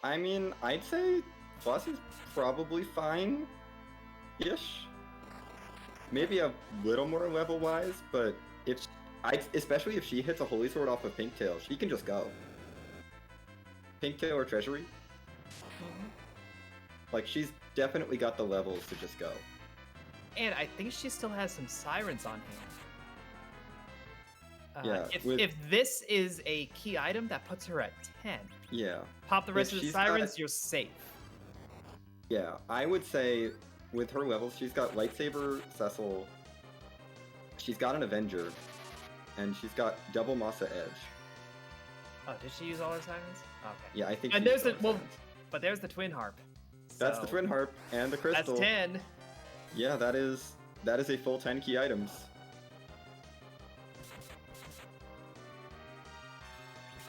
[SPEAKER 1] I mean, I'd say Flossie's probably fine-ish. Maybe a little more level-wise, but especially if she hits a Holy Sword off of Pinktail, she can just go. Pinktail or Treasury? Like, she's definitely got the levels to just go.
[SPEAKER 2] And I think she still has some Sirens on hand.
[SPEAKER 1] Yeah.
[SPEAKER 2] If this is a key item, that puts her at 10.
[SPEAKER 1] Yeah.
[SPEAKER 2] Pop the rest of the Sirens, you're safe.
[SPEAKER 1] Yeah, I would say with her levels, she's got Lightsaber, Cecil, she's got an Avenger, and she's got double Masa Edge.
[SPEAKER 2] Oh, did she use all her Sirens? Okay.
[SPEAKER 1] Yeah, I think.
[SPEAKER 2] And there's but there's the Twin Harp.
[SPEAKER 1] That's the Twin Harp and the Crystal.
[SPEAKER 2] That's 10.
[SPEAKER 1] Yeah, that is a full 10 key items.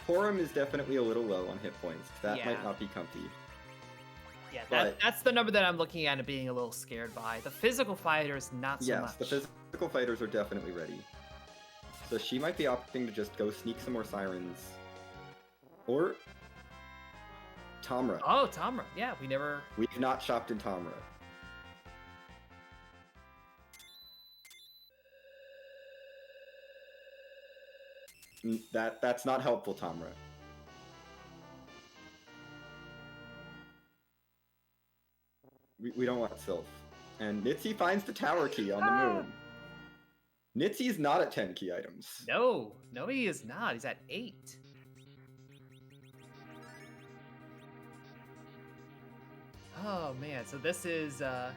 [SPEAKER 1] Forum is definitely a little low on hit points. That might not be comfy.
[SPEAKER 2] Yeah,
[SPEAKER 1] But-
[SPEAKER 2] that's the number that I'm looking at and being a little scared by. The physical fighters, not so much.
[SPEAKER 1] Yes, the physical fighters are definitely ready. So she might be opting to just go sneak some more Sirens. Or Tomra.
[SPEAKER 2] Oh, Tomra. Yeah,
[SPEAKER 1] We've not shopped in Tomra. That's not helpful, Tomra. We don't want Sylph. And Nitzy finds the tower key on the moon. Nitzy's not at 10 key items.
[SPEAKER 2] No, he is not. He's at 8. Oh man, so this is gonna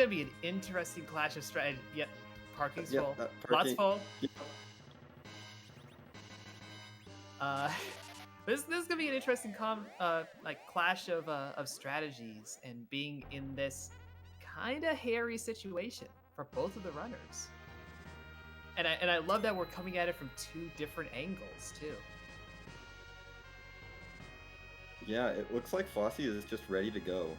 [SPEAKER 2] be an interesting clash of strategy. Yep, parking's full. Lots full.
[SPEAKER 1] Yep.
[SPEAKER 2] This is gonna be an interesting clash of strategies, and being in this kind of hairy situation for both of the runners. And I love that we're coming at it from two different angles too.
[SPEAKER 1] Yeah, it looks like Flossie is just ready to go.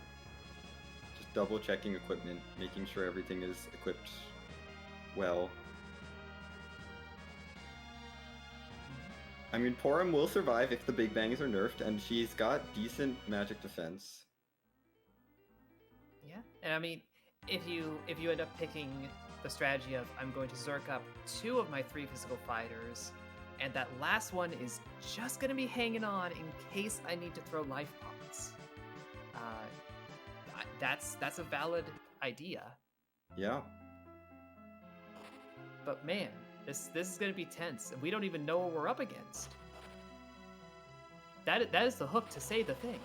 [SPEAKER 1] Just double checking equipment, making sure everything is equipped well. I mean, Porum will survive if the Big Bangs are nerfed, and she's got decent magic defense.
[SPEAKER 2] Yeah, and I mean, if you end up picking the strategy of I'm going to Zerk up 2 of my 3 physical fighters, and that last one is just going to be hanging on in case I need to throw life pods. That's a valid idea.
[SPEAKER 1] Yeah.
[SPEAKER 2] But man, this is going to be tense, and we don't even know what we're up against. That is the hook to say the thing.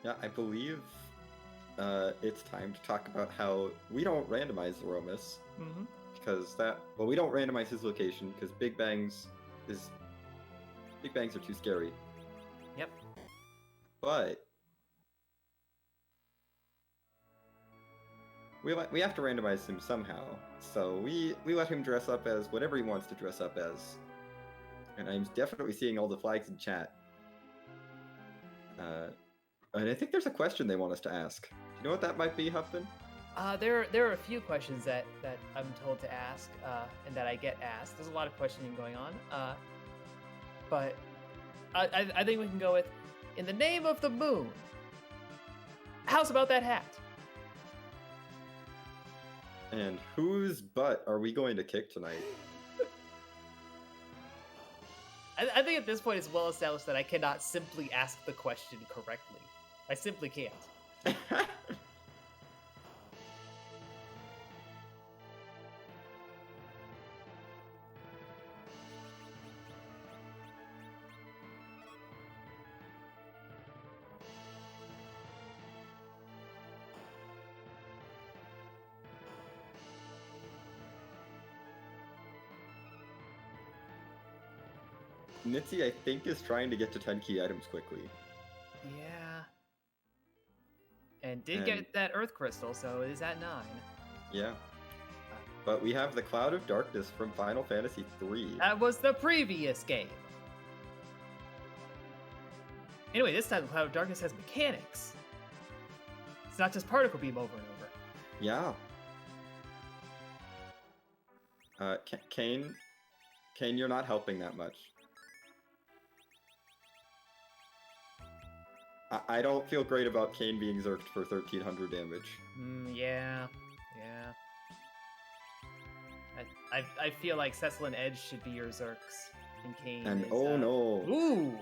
[SPEAKER 1] Yeah, I believe it's time to talk about how we don't randomize Zeromus.
[SPEAKER 2] Mm-hmm.
[SPEAKER 1] Because we don't randomize his location because Big Bangs are too scary.
[SPEAKER 2] Yep.
[SPEAKER 1] But we have to randomize him somehow. So we let him dress up as whatever he wants to dress up as. And I'm definitely seeing all the flags in chat. And I think there's a question they want us to ask. Do you know what that might be, Huffman?
[SPEAKER 2] There are a few questions that I'm told to ask, and that I get asked. There's a lot of questioning going on, but I think we can go with, in the name of the moon, how's about that hat?
[SPEAKER 1] And whose butt are we going to kick tonight?
[SPEAKER 2] I think at this point it's well established that I cannot simply ask the question correctly. I simply can't.
[SPEAKER 1] Nitzy, I think, is trying to get to 10 key items quickly.
[SPEAKER 2] Yeah. And get that Earth Crystal, so it is at 9.
[SPEAKER 1] Yeah. But we have the Cloud of Darkness from Final Fantasy III.
[SPEAKER 2] That was the previous game. Anyway, this time the Cloud of Darkness has mechanics. It's not just particle beam over and over.
[SPEAKER 1] Yeah. Kane, you're not helping that much. I don't feel great about Kane being zerked for 1300 damage.
[SPEAKER 2] Yeah. I feel like Cecil and Edge should be your zerks, and Kane
[SPEAKER 1] And
[SPEAKER 2] is,
[SPEAKER 1] oh no.
[SPEAKER 2] Ooh!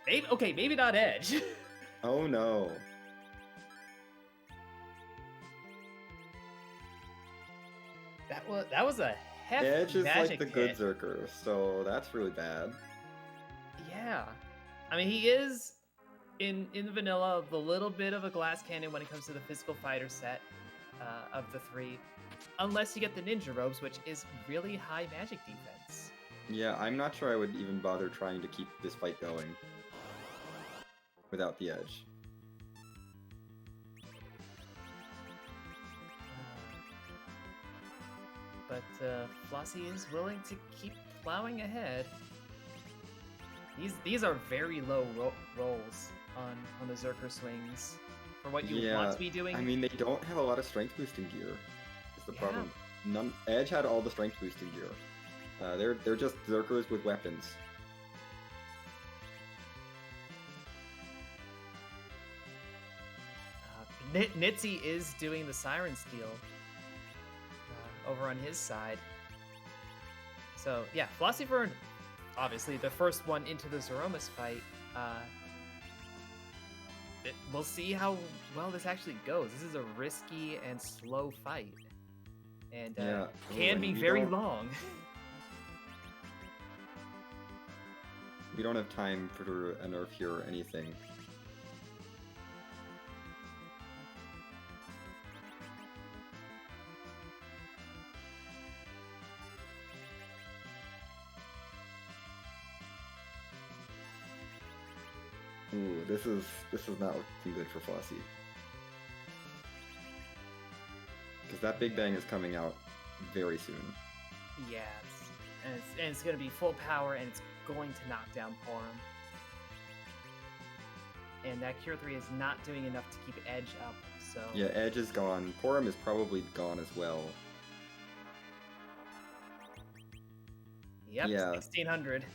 [SPEAKER 2] Maybe not Edge.
[SPEAKER 1] Oh no.
[SPEAKER 2] That was a hefty
[SPEAKER 1] Edge is like
[SPEAKER 2] magic
[SPEAKER 1] the good
[SPEAKER 2] hit.
[SPEAKER 1] zerker, so that's really bad.
[SPEAKER 2] Yeah. I mean, he is, in vanilla, the little bit of a glass cannon when it comes to the physical fighter set of the 3. Unless you get the ninja robes, which is really high magic defense.
[SPEAKER 1] Yeah, I'm not sure I would even bother trying to keep this fight going without the Edge.
[SPEAKER 2] But Flossie is willing to keep plowing ahead. These are very low rolls on the Zerker swings for what you want to be doing.
[SPEAKER 1] I mean, they don't have a lot of strength boosting gear. Is the problem? Edge had all the strength boosting gear. They're just Zerkers with weapons.
[SPEAKER 2] Nitzy is doing the Siren Steel over on his side. So yeah, flossiefern, obviously the first one into the Zeromus fight. We'll see how well this actually goes. This is a risky and slow fight, and can be very long.
[SPEAKER 1] We don't have time for a nerf here or anything. Ooh, this is not looking good for Flossie. Because that Big Bang is coming out very soon.
[SPEAKER 2] Yeah, it's going to be full power, and it's going to knock down Porum. And that Cure 3 is not doing enough to keep Edge up, so...
[SPEAKER 1] Yeah, Edge is gone. Porum is probably gone as well.
[SPEAKER 2] Yep,
[SPEAKER 1] yeah.
[SPEAKER 2] 1600.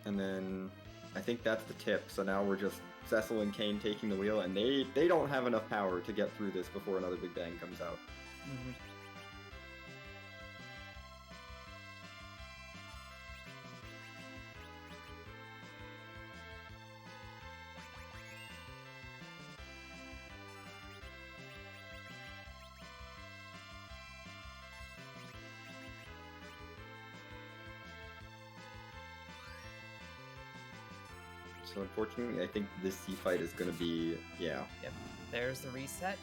[SPEAKER 1] And then I think that's the tip. So now we're just Cecil and Kane taking the wheel, and they don't have enough power to get through this before another Big Bang comes out.
[SPEAKER 2] Mm-hmm.
[SPEAKER 1] So unfortunately, I think this C fight is going to be, yeah.
[SPEAKER 2] Yep, there's the reset.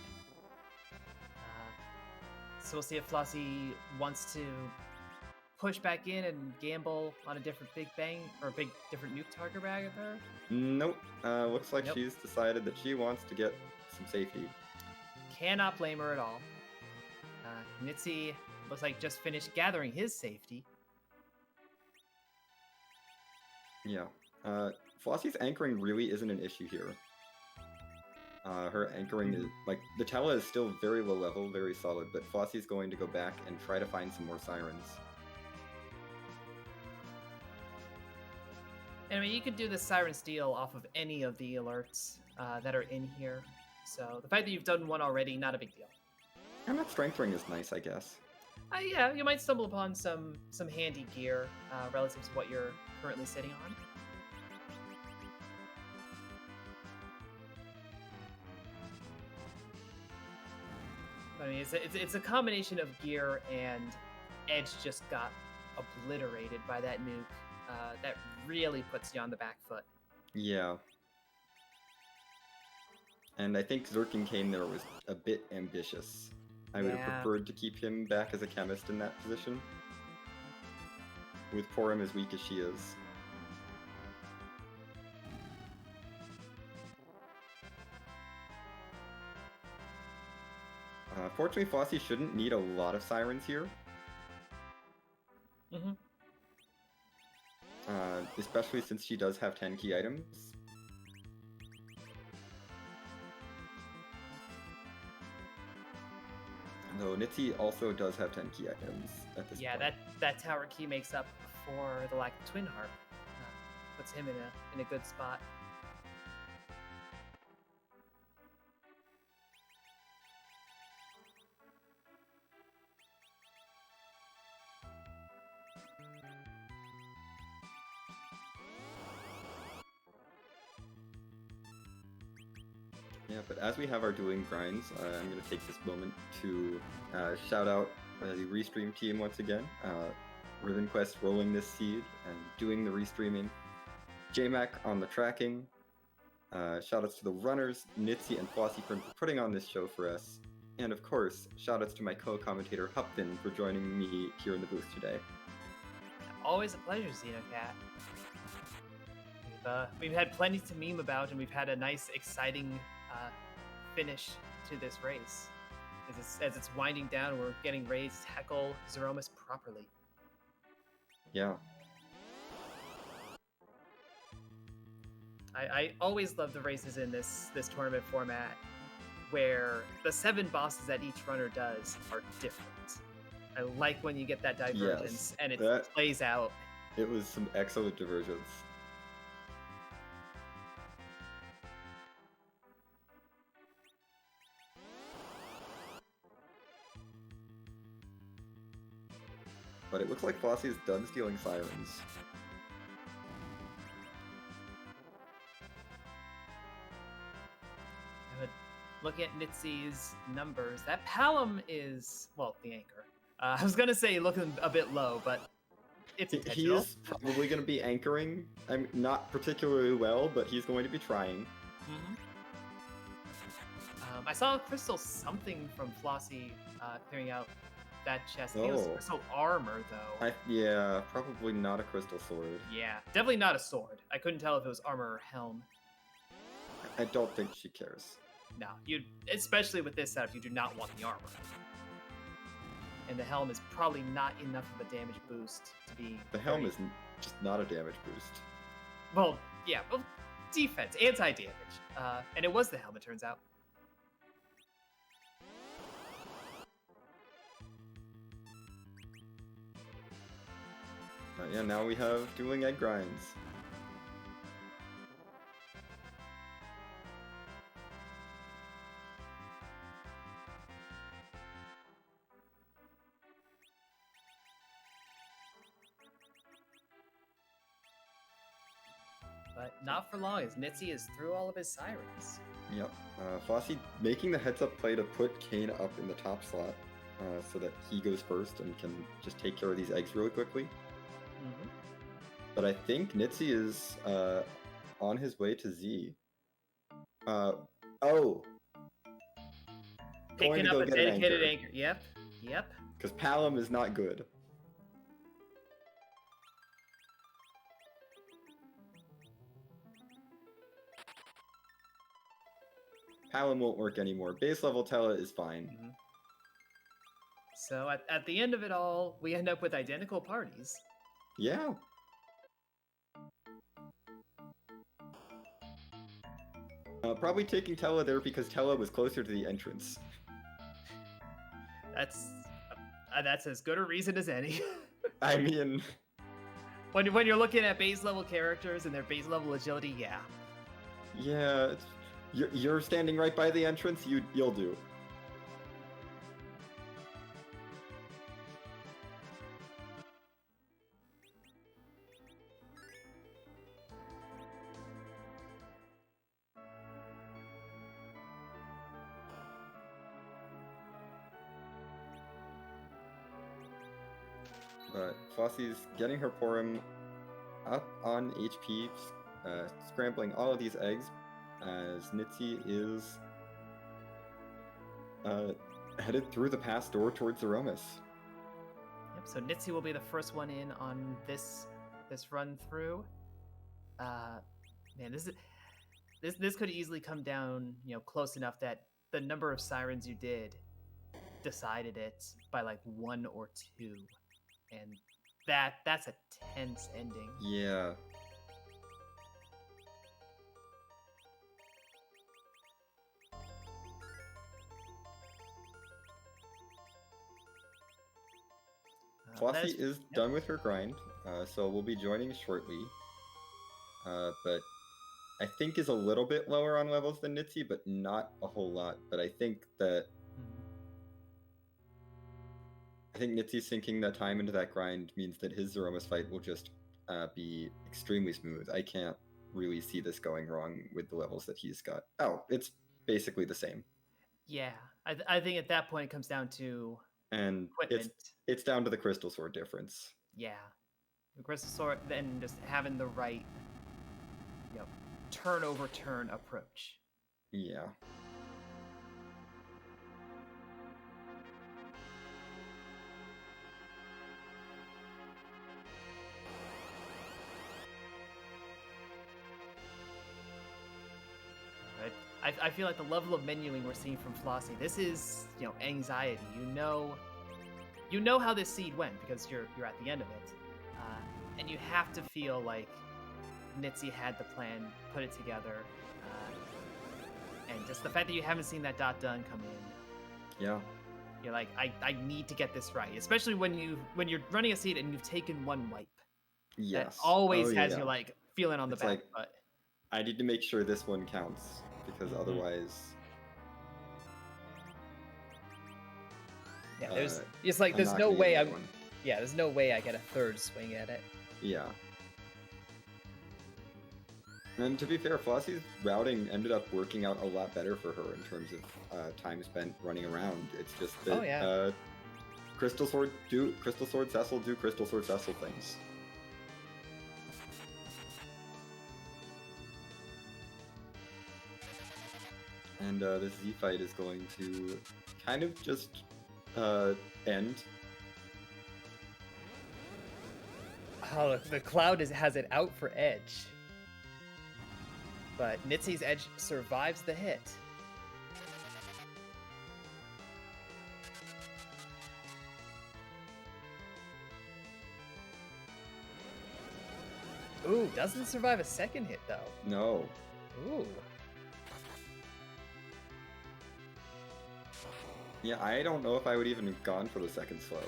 [SPEAKER 2] So we'll see if Flossie wants to push back in and gamble on a different Big Bang, or a different nuke target rather.
[SPEAKER 1] Nope. Looks like
[SPEAKER 2] Nope.
[SPEAKER 1] she's decided that she wants to get some safety.
[SPEAKER 2] Cannot blame her at all. Nitzy looks like just finished gathering his safety.
[SPEAKER 1] Yeah. Flossie's anchoring really isn't an issue here. Her anchoring is, like, the Tela is still very low level, very solid, but Flossie's going to go back and try to find some more sirens.
[SPEAKER 2] Anyway, you could do the Siren Steal off of any of the alerts that are in here. So the fact that you've done one already, not a big deal.
[SPEAKER 1] And that strength ring is nice, I guess.
[SPEAKER 2] Yeah, you might stumble upon some handy gear relative to what you're currently sitting on. I mean, it's a combination of gear, and Edge just got obliterated by that nuke. That really puts you on the back foot.
[SPEAKER 1] Yeah. And I think Zerk and Kane there was a bit ambitious. I would have preferred to keep him back as a chemist in that position. With Porum as weak as she is. Fortunately, Flossie shouldn't need a lot of sirens here.
[SPEAKER 2] Mm-hmm.
[SPEAKER 1] Especially since she does have 10 key items. Though Nitzy also does have 10 key items at this point.
[SPEAKER 2] Yeah, that tower key makes up for the lack of Twin Harp. Puts him in a good spot.
[SPEAKER 1] Yeah, but as we have our dueling grinds, I'm going to take this moment to shout out the Restream team once again. Ribbon Quest rolling this seed and doing the restreaming. JMac on the tracking. Shoutouts to the runners, Nitzy and flossiefern for putting on this show for us. And of course, shoutouts to my co-commentator Hupfin for joining me here in the booth today.
[SPEAKER 2] Always a pleasure, Xenocat. We've had plenty to meme about, and we've had a nice, exciting finish to this race. As it's winding down, we're getting ready to tackle Zeromus properly.
[SPEAKER 1] Yeah.
[SPEAKER 2] I always love the races in this tournament format, where the 7 bosses that each runner does are different. I like when you get that divergence, and it plays out.
[SPEAKER 1] It was some excellent divergence. But it looks like Flossie is done stealing sirens.
[SPEAKER 2] But looking at Nitzy's numbers, that Palom is, well, the anchor. I was going to say looking a bit low, but it's intentional.
[SPEAKER 1] He is probably going to be anchoring. I'm not particularly well, but he's going to be trying.
[SPEAKER 2] Mm-hmm. I saw Crystal something from Flossie clearing out that chest. I think it was
[SPEAKER 1] Oh.
[SPEAKER 2] crystal armor, though.
[SPEAKER 1] Yeah, probably not a crystal sword.
[SPEAKER 2] Yeah, definitely not a sword. I couldn't tell if it was armor or helm.
[SPEAKER 1] I don't think she cares.
[SPEAKER 2] No, especially with this setup, you do not want the armor. And the helm is probably not enough of a damage boost to be.
[SPEAKER 1] The helm is just not a damage boost.
[SPEAKER 2] Well, yeah, defense, anti-damage. And it was the helm, it turns out.
[SPEAKER 1] Yeah, now we have dueling egg grinds.
[SPEAKER 2] But not for long, as Nitzy is through all of his sirens.
[SPEAKER 1] Yep. Flossie making the heads-up play to put Kane up in the top slot so that he goes first and can just take care of these eggs really quickly.
[SPEAKER 2] Mm-hmm.
[SPEAKER 1] But I think Nitzy is on his way to Z.
[SPEAKER 2] Picking up a dedicated anchor. Yep.
[SPEAKER 1] Because Palom is not good. Palom won't work anymore. Base level Tella is fine.
[SPEAKER 2] Mm-hmm. So at the end of it all, we end up with identical parties.
[SPEAKER 1] Yeah. Probably taking Tella there because Tella was closer to the entrance.
[SPEAKER 2] That's as good a reason as any.
[SPEAKER 1] I mean,
[SPEAKER 2] when you're looking at base level characters and their base level agility, yeah.
[SPEAKER 1] Yeah, you're standing right by the entrance. You'll do. But Flossie's getting her Porum up on HP, scrambling all of these eggs, as Nitzy is headed through the pass door towards Zeromus.
[SPEAKER 2] Yep. So Nitzy will be the first one in on this run through. Man, this could easily come down, close enough that the number of sirens you did decided it by like 1 or 2. And that's a tense ending.
[SPEAKER 1] Yeah. Flossie is done with her grind, so we'll be joining shortly. But I think is a little bit lower on levels than Nitzy, but not a whole lot. But I think that Nitzy's sinking that time into that grind means that his Zeromus fight will just be extremely smooth. I can't really see this going wrong with the levels that he's got. Oh, it's basically the same.
[SPEAKER 2] Yeah, I think at that point it comes down to
[SPEAKER 1] equipment. It's down to the Crystal Sword difference.
[SPEAKER 2] Yeah, the Crystal Sword, then just having the right, turn over turn approach.
[SPEAKER 1] Yeah.
[SPEAKER 2] I feel like the level of menuing we're seeing from Flossie, this is, anxiety. You know how this seed went because you're at the end of it, and you have to feel like Nitzy had the plan, put it together, and just the fact that you haven't seen that dot done come in.
[SPEAKER 1] Yeah.
[SPEAKER 2] You're like, I need to get this right, especially when you're running a seed and you've taken one wipe.
[SPEAKER 1] Yes.
[SPEAKER 2] That always has you feeling on the back foot.
[SPEAKER 1] I need to make sure this one counts because otherwise.
[SPEAKER 2] Yeah, there's no way there's no way I get a third swing at it.
[SPEAKER 1] Yeah. And to be fair, Flossie's routing ended up working out a lot better for her in terms of time spent running around. It's just that Crystal Sword Cecil do Crystal Sword Cecil things. And this Z fight is going to kind of just end
[SPEAKER 2] Oh, the Cloud has it out for Edge. But Nitzy's Edge survives the hit. Ooh, doesn't survive a second hit, though.
[SPEAKER 1] No.
[SPEAKER 2] Ooh.
[SPEAKER 1] Yeah, I don't know if I would even have gone for the second slow.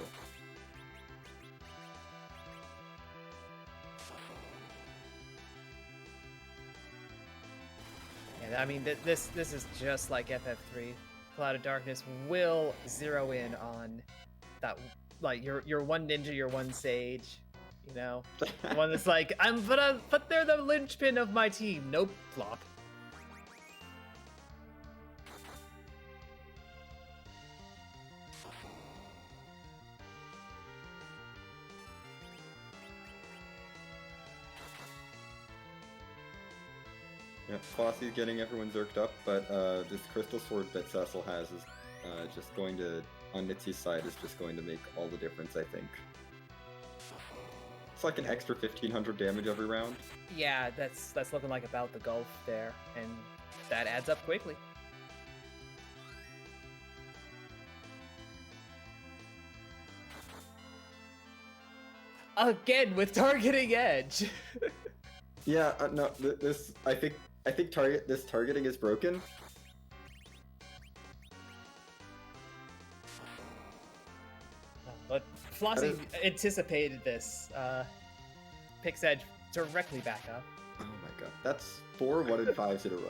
[SPEAKER 2] Yeah, I mean, this is just like FF3. Cloud of Darkness will zero in on that, like, your one ninja, your one sage, you know? One that's like, but they're the linchpin of my team. Nope, flop.
[SPEAKER 1] Yeah, Flossie's getting everyone zerked up, but this Crystal Sword that Cecil has is just going to, on Nitzy's side, is just going to make all the difference, I think. It's like an extra 1500 damage every round.
[SPEAKER 2] Yeah, that's looking like about the gulf there, and that adds up quickly. Again with targeting Edge.
[SPEAKER 1] Yeah, no, this I think this targeting is broken.
[SPEAKER 2] But Flossie anticipated this. Picks Edge directly back up.
[SPEAKER 1] Oh my god, that's 4 1-in-5s in a row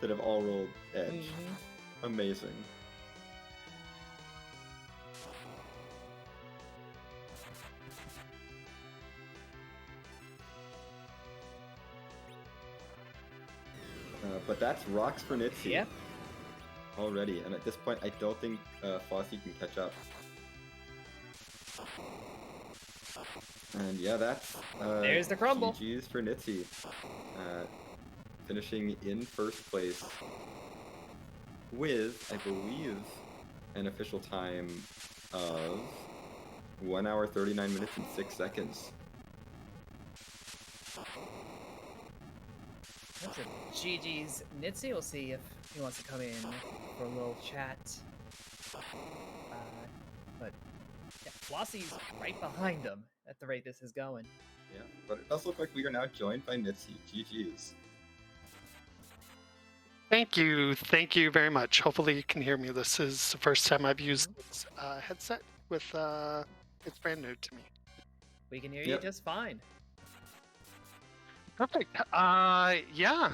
[SPEAKER 1] that have all rolled Edge. Mm-hmm. Amazing. But that's rocks for Nitzy.
[SPEAKER 2] Yep.
[SPEAKER 1] Already, and at this point, I don't think Flossie can catch up. And yeah, that's
[SPEAKER 2] there's the crumble.
[SPEAKER 1] GG's for Nitzy, finishing in first place with, I believe, an official time of 1 hour 39 minutes and 6 seconds.
[SPEAKER 2] That's a GG's Nitzy. We'll see if he wants to come in for a little chat. But yeah, Flossie's right behind him at the rate this is going.
[SPEAKER 1] Yeah, but it does look like we are now joined by Nitzy. GG's.
[SPEAKER 3] Thank you very much. Hopefully you can hear me. This is the first time I've used this headset with, it's brand new to me.
[SPEAKER 2] We can hear you just fine.
[SPEAKER 3] Perfect. Yeah,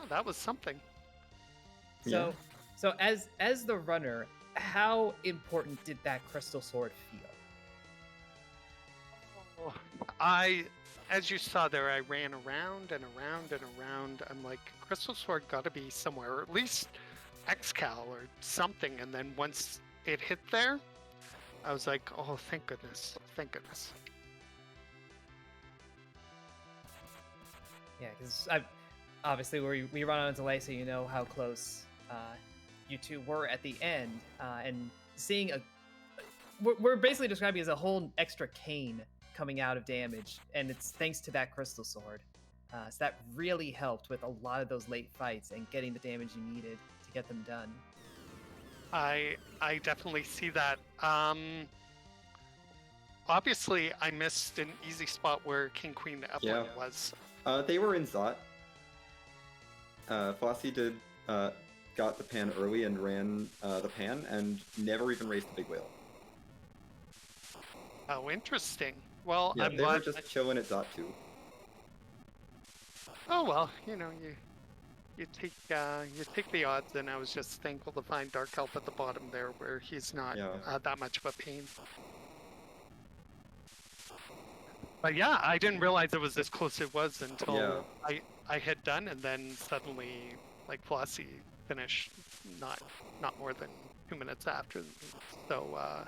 [SPEAKER 3] that was something.
[SPEAKER 2] So as the runner, how important did that crystal sword feel?
[SPEAKER 3] As you saw there, I ran around and around and around. I'm like, crystal sword got to be somewhere, or at least Excal or something. And then once it hit there, I was like, oh, thank goodness, thank goodness.
[SPEAKER 2] Yeah, because obviously we run on a delay, so you know how close you two were at the end, and seeing we're basically describing it as a whole extra cane coming out of damage, and it's thanks to that crystal sword. So that really helped with a lot of those late fights and getting the damage you needed to get them done.
[SPEAKER 3] I definitely see that. Obviously, I missed an easy spot where King Queen Evelyn was.
[SPEAKER 1] They were in Zot. Flossie got the pan early and ran the pan and never even raced the big whale.
[SPEAKER 3] Oh, interesting. Well,
[SPEAKER 1] yeah,
[SPEAKER 3] I'm
[SPEAKER 1] they
[SPEAKER 3] glad
[SPEAKER 1] were just chilling at Zot too.
[SPEAKER 3] Oh well, you know, you take the odds, and I was just thankful to find Dark Elf at the bottom there, where he's not that much of a pain. But yeah, I didn't realize it was as close it was until I had done, and then suddenly, like, Flossie finished not more than 2 minutes after. So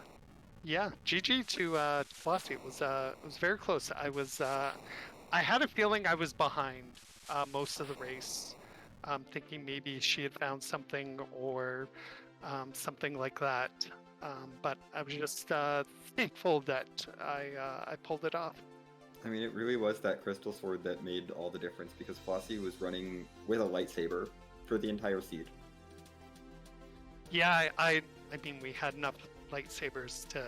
[SPEAKER 3] yeah, GG to Flossie. It was very close. I had a feeling I was behind most of the race, thinking maybe she had found something or something like that. but I was just thankful that I pulled it off.
[SPEAKER 1] I mean, it really was that crystal sword that made all the difference, because Flossie was running with a lightsaber for the entire seed.
[SPEAKER 3] Yeah, I mean, we had enough lightsabers to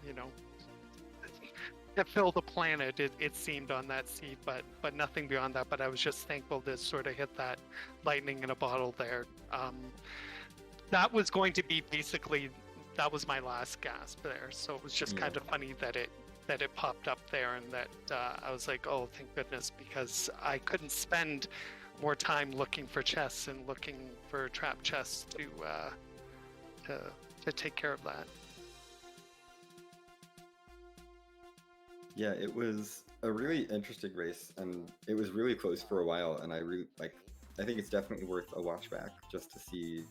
[SPEAKER 3] you know, to fill the planet. It seemed on that seed, but nothing beyond that. But I was just thankful to sort of hit that lightning in a bottle there. That was going to be basically, that was my last gasp there. So it was just kind of funny that it popped up there, and that I was like, oh, thank goodness, because I couldn't spend more time looking for chests and looking for trap chests to take care of that.
[SPEAKER 1] Yeah, it was a really interesting race, and it was really close for a while, and I think it's definitely worth a watch back just to see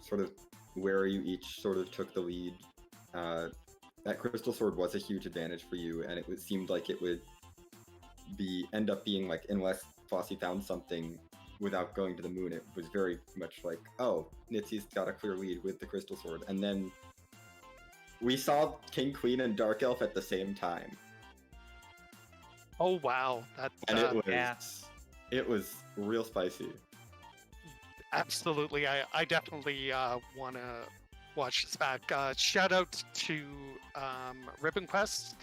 [SPEAKER 1] sort of where you each sort of took the lead. That crystal sword was a huge advantage for you, and it seemed like it would end up being like, unless Flossie found something without going to the moon, it was very much like, oh, Nitzy's got a clear lead with the crystal sword. And then we saw King, Queen, and Dark Elf at the same time.
[SPEAKER 3] Oh wow, that's
[SPEAKER 1] and it was real spicy.
[SPEAKER 3] Absolutely, I definitely want to watch this back. Shout out to Ribbon Quest.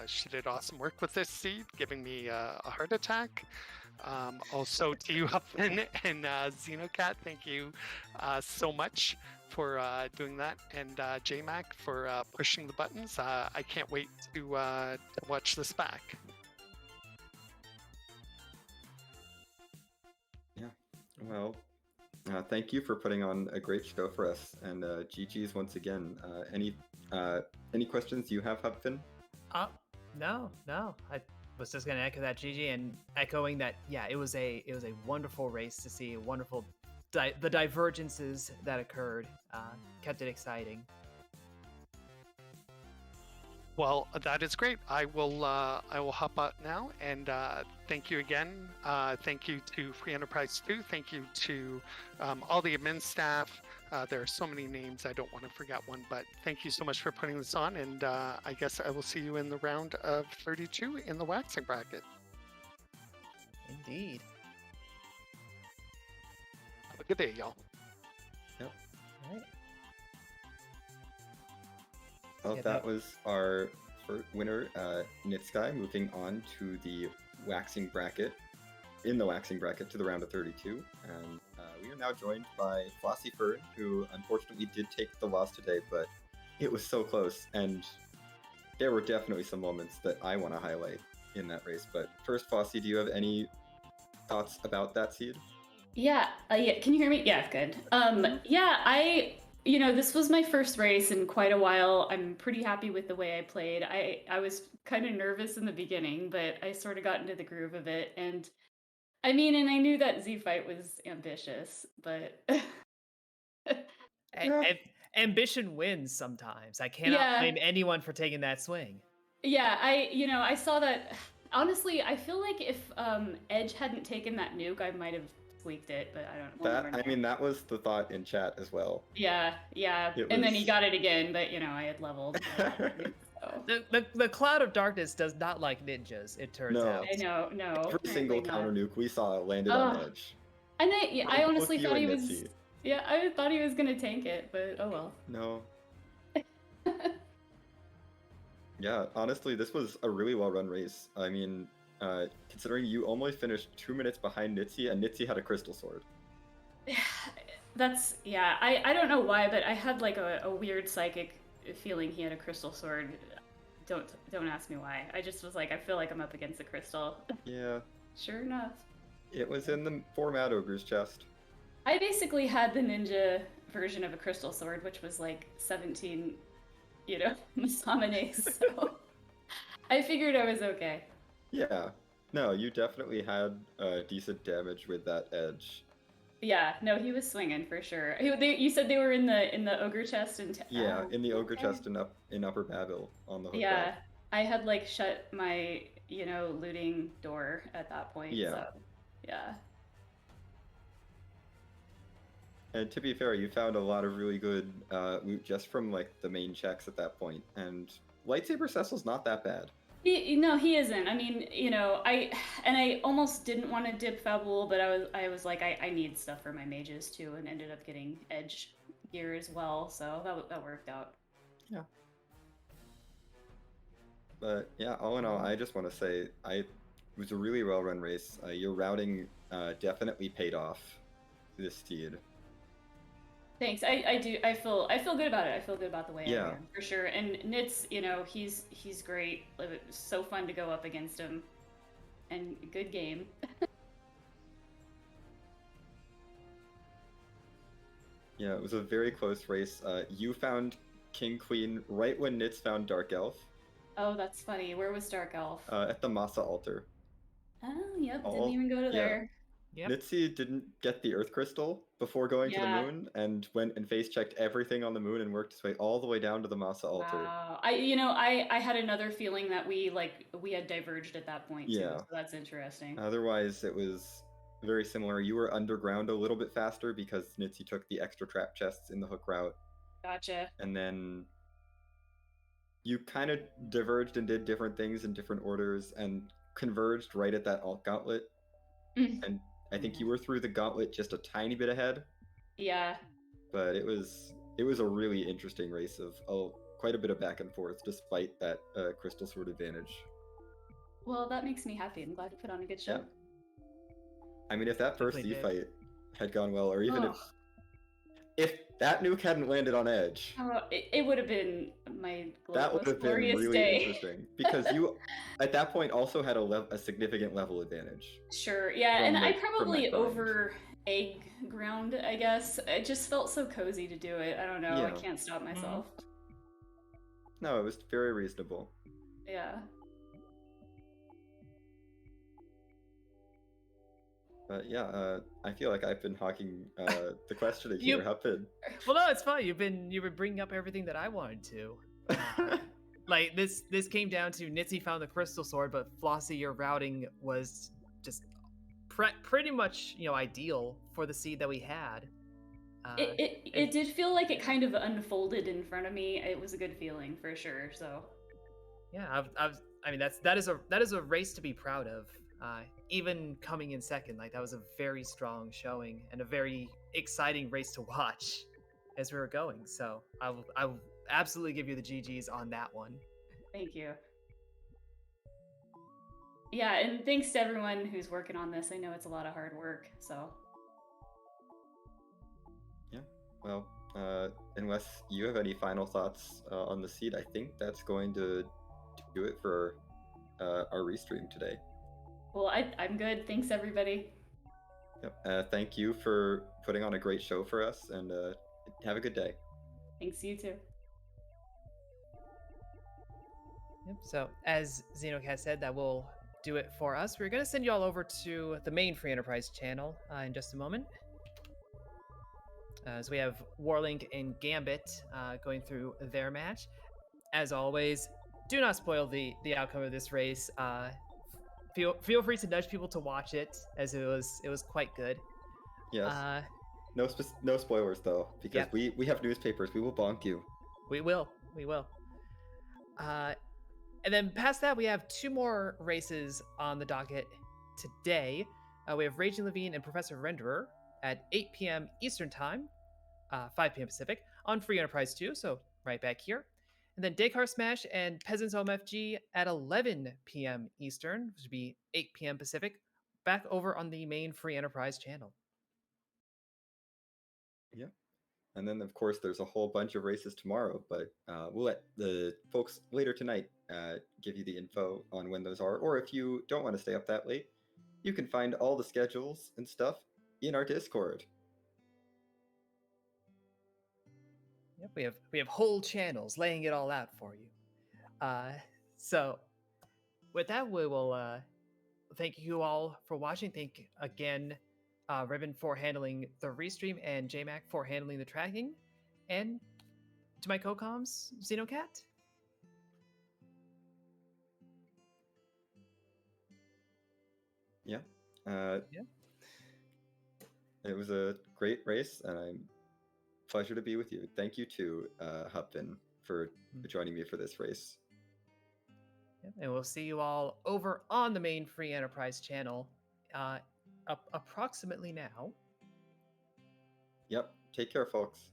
[SPEAKER 3] She did awesome work with this seed, giving me a heart attack. Also to you, Huffman and Xenocat, thank you so much for doing that, and JMac for pushing the buttons. I can't wait to watch this back.
[SPEAKER 1] Yeah, well, thank you for putting on a great show for us, and GG's once again. Any questions you have, Hubfin?
[SPEAKER 2] No. I was just gonna echo that, GG, and echoing that. Yeah, it was a wonderful race to see. Wonderful, the divergences that occurred kept it exciting.
[SPEAKER 3] Well, that is great. I will hop out now, and thank you again. Thank you to Free Enterprise 2. Thank you to all the admin staff. There are so many names, I don't want to forget one, but thank you so much for putting this on, and I guess I will see you in the round of 32 in the waxing bracket.
[SPEAKER 2] Indeed.
[SPEAKER 3] Have a good day, y'all.
[SPEAKER 1] Yep.
[SPEAKER 2] All right.
[SPEAKER 1] Well, that was our winner, Nitsky, moving on to the waxing bracket, to the round of 32. And we are now joined by Flossiefern, who unfortunately did take the loss today, but it was so close. And there were definitely some moments that I want to highlight in that race. But first, Flossie, do you have any thoughts about that seed?
[SPEAKER 4] Yeah. Can you hear me? Yeah, good. This was my first race in quite a while. I'm pretty happy with the way I played. I was kind of nervous in the beginning, but I sort of got into the groove of it. And I knew that Z fight was ambitious, but
[SPEAKER 2] ambition wins sometimes. I cannot blame anyone for taking that swing.
[SPEAKER 4] Yeah, I saw that. Honestly, I feel like if Edge hadn't taken that nuke, I might have tweaked it, but I don't know.
[SPEAKER 1] That was the thought in chat as well.
[SPEAKER 4] Yeah. And then he got it again, but I had leveled.
[SPEAKER 2] The cloud of darkness does not like ninjas, it turns out.
[SPEAKER 4] I know, no.
[SPEAKER 1] Every single counter nuke we saw landed on Edge.
[SPEAKER 4] And I honestly thought he was... Yeah, I thought he was going to tank it, but oh well.
[SPEAKER 1] No. Yeah, honestly, this was a really well-run race. I mean, considering you almost finished 2 minutes behind Nitzy, and Nitzy had a crystal sword.
[SPEAKER 4] I don't know why, but I had like a weird psychic feeling he had a crystal sword. Don't ask me why. I just was like, I feel like I'm up against a crystal.
[SPEAKER 1] Yeah.
[SPEAKER 4] Sure enough.
[SPEAKER 1] It was in the format ogre's chest.
[SPEAKER 4] I basically had the ninja version of a crystal sword, which was like 17, Masamune, so I figured I was okay.
[SPEAKER 1] Yeah. No, you definitely had decent damage with that Edge.
[SPEAKER 4] Yeah, no, he was swinging for sure. You said they were in the ogre chest and
[SPEAKER 1] in the ogre chest in Upper Babel on the hook.
[SPEAKER 4] Yeah, I had like shut my looting door at that point.
[SPEAKER 1] Yeah.
[SPEAKER 4] So, yeah.
[SPEAKER 1] And to be fair, you found a lot of really good loot just from like the main checks at that point, and lightsaber Cecil's not that bad.
[SPEAKER 4] He isn't. I mean, I almost didn't want to dip Fabul, but I was like, I need stuff for my mages too, and ended up getting edge gear as well, so that worked out.
[SPEAKER 1] Yeah. But yeah, all in all, I just want to say it was a really well-run race. Your routing definitely paid off this seed.
[SPEAKER 4] Thanks. I do. I feel good about it. I feel good about the way
[SPEAKER 1] Yeah.
[SPEAKER 4] I ran, for sure. And Nitz, he's great. It was so fun to go up against him, and good game.
[SPEAKER 1] Yeah, it was a very close race. You found King Queen right when Nitz found Dark Elf.
[SPEAKER 4] Oh, that's funny. Where was Dark Elf?
[SPEAKER 1] At the Masa altar.
[SPEAKER 4] Oh, yep. Didn't even go to there.
[SPEAKER 2] Yep.
[SPEAKER 1] Nitzy didn't get the Earth Crystal before going to the moon, and went and face checked everything on the moon and worked his way all the way down to the Masa altar.
[SPEAKER 4] Wow. I had another feeling that we had diverged at that point too.
[SPEAKER 1] Yeah.
[SPEAKER 4] So that's interesting.
[SPEAKER 1] Otherwise, it was very similar. You were underground a little bit faster because Nitzy took the extra trap chests in the hook route.
[SPEAKER 4] Gotcha.
[SPEAKER 1] And then you kind of diverged and did different things in different orders and converged right at that alt gauntlet. And I think you were through the gauntlet just a tiny bit ahead.
[SPEAKER 4] Yeah.
[SPEAKER 1] But it was a really interesting race of quite a bit of back and forth despite that crystal sword advantage.
[SPEAKER 4] Well, that makes me happy. I'm glad you put on a good show.
[SPEAKER 1] Yeah. I mean, if that first Z fight had gone well, or even if that nuke hadn't landed on Edge,
[SPEAKER 4] it would have been my
[SPEAKER 1] that would have been really
[SPEAKER 4] day.
[SPEAKER 1] interesting because you at that point also had a significant level advantage.
[SPEAKER 4] Sure, yeah, and I probably over egg ground, I guess. It just felt so cozy to do it. I don't know. Yeah. I can't stop myself.
[SPEAKER 1] No, it was very reasonable.
[SPEAKER 4] Yeah.
[SPEAKER 1] But yeah, I feel like I've been hogging the questioning here.
[SPEAKER 2] Well, no, it's fine. You've been bringing up everything that I wanted to. Like this came down to Nitzy found the crystal sword, but Flossie, your routing was just pretty much ideal for the seed that we had.
[SPEAKER 4] It did feel like it kind of unfolded in front of me. It was a good feeling for sure. So
[SPEAKER 2] yeah, I mean that is a race to be proud of. Even coming in second, like that was a very strong showing and a very exciting race to watch as we were going. So I will absolutely give you the GGs on that one.
[SPEAKER 4] Thank you. Yeah, and thanks to everyone who's working on this. I know it's a lot of hard work, so.
[SPEAKER 1] Yeah, well, unless you have any final thoughts on the seed, I think that's going to do it for our restream today.
[SPEAKER 4] Well, I'm good. Thanks, everybody.
[SPEAKER 1] Yep. Thank you for putting on a great show for us, and have a good day.
[SPEAKER 4] Thanks, you too.
[SPEAKER 2] Yep. So, as Xenocat said, that will do it for us. We're going to send you all over to the main Free Enterprise channel in just a moment. So we have Warlink and Gambit going through their match. As always, do not spoil the outcome of this race. Feel free to nudge people to watch it, as it was quite good.
[SPEAKER 1] Yes. No spoilers though, because we have newspapers. We will bonk you.
[SPEAKER 2] We will. And then past that, we have 2 more races on the docket today. We have Raging Levine and Professor Renderer at 8 p.m. Eastern Time, 5 p.m. Pacific, on Free Enterprise 2, so right back here. And then Descartes Smash and Peasants OMFG at 11 p.m. Eastern, which would be 8 p.m. Pacific, back over on the main Free Enterprise channel.
[SPEAKER 1] Yeah. And then, of course, there's a whole bunch of races tomorrow, but we'll let the folks later tonight give you the info on when those are. Or if you don't want to stay up that late, you can find all the schedules and stuff in our Discord.
[SPEAKER 2] Yep, we have whole channels laying it all out for you. So with that, we will thank you all for watching. Thank again Ribbon for handling the restream and JMac for handling the tracking, and to my co-coms, Xenocat.
[SPEAKER 1] Yeah. It was a great race, and I'm pleasure to be with you. Thank you to Hupvin for joining me for this race.
[SPEAKER 2] And we'll see you all over on the main Free Enterprise channel approximately now.
[SPEAKER 1] Yep. Take care, folks.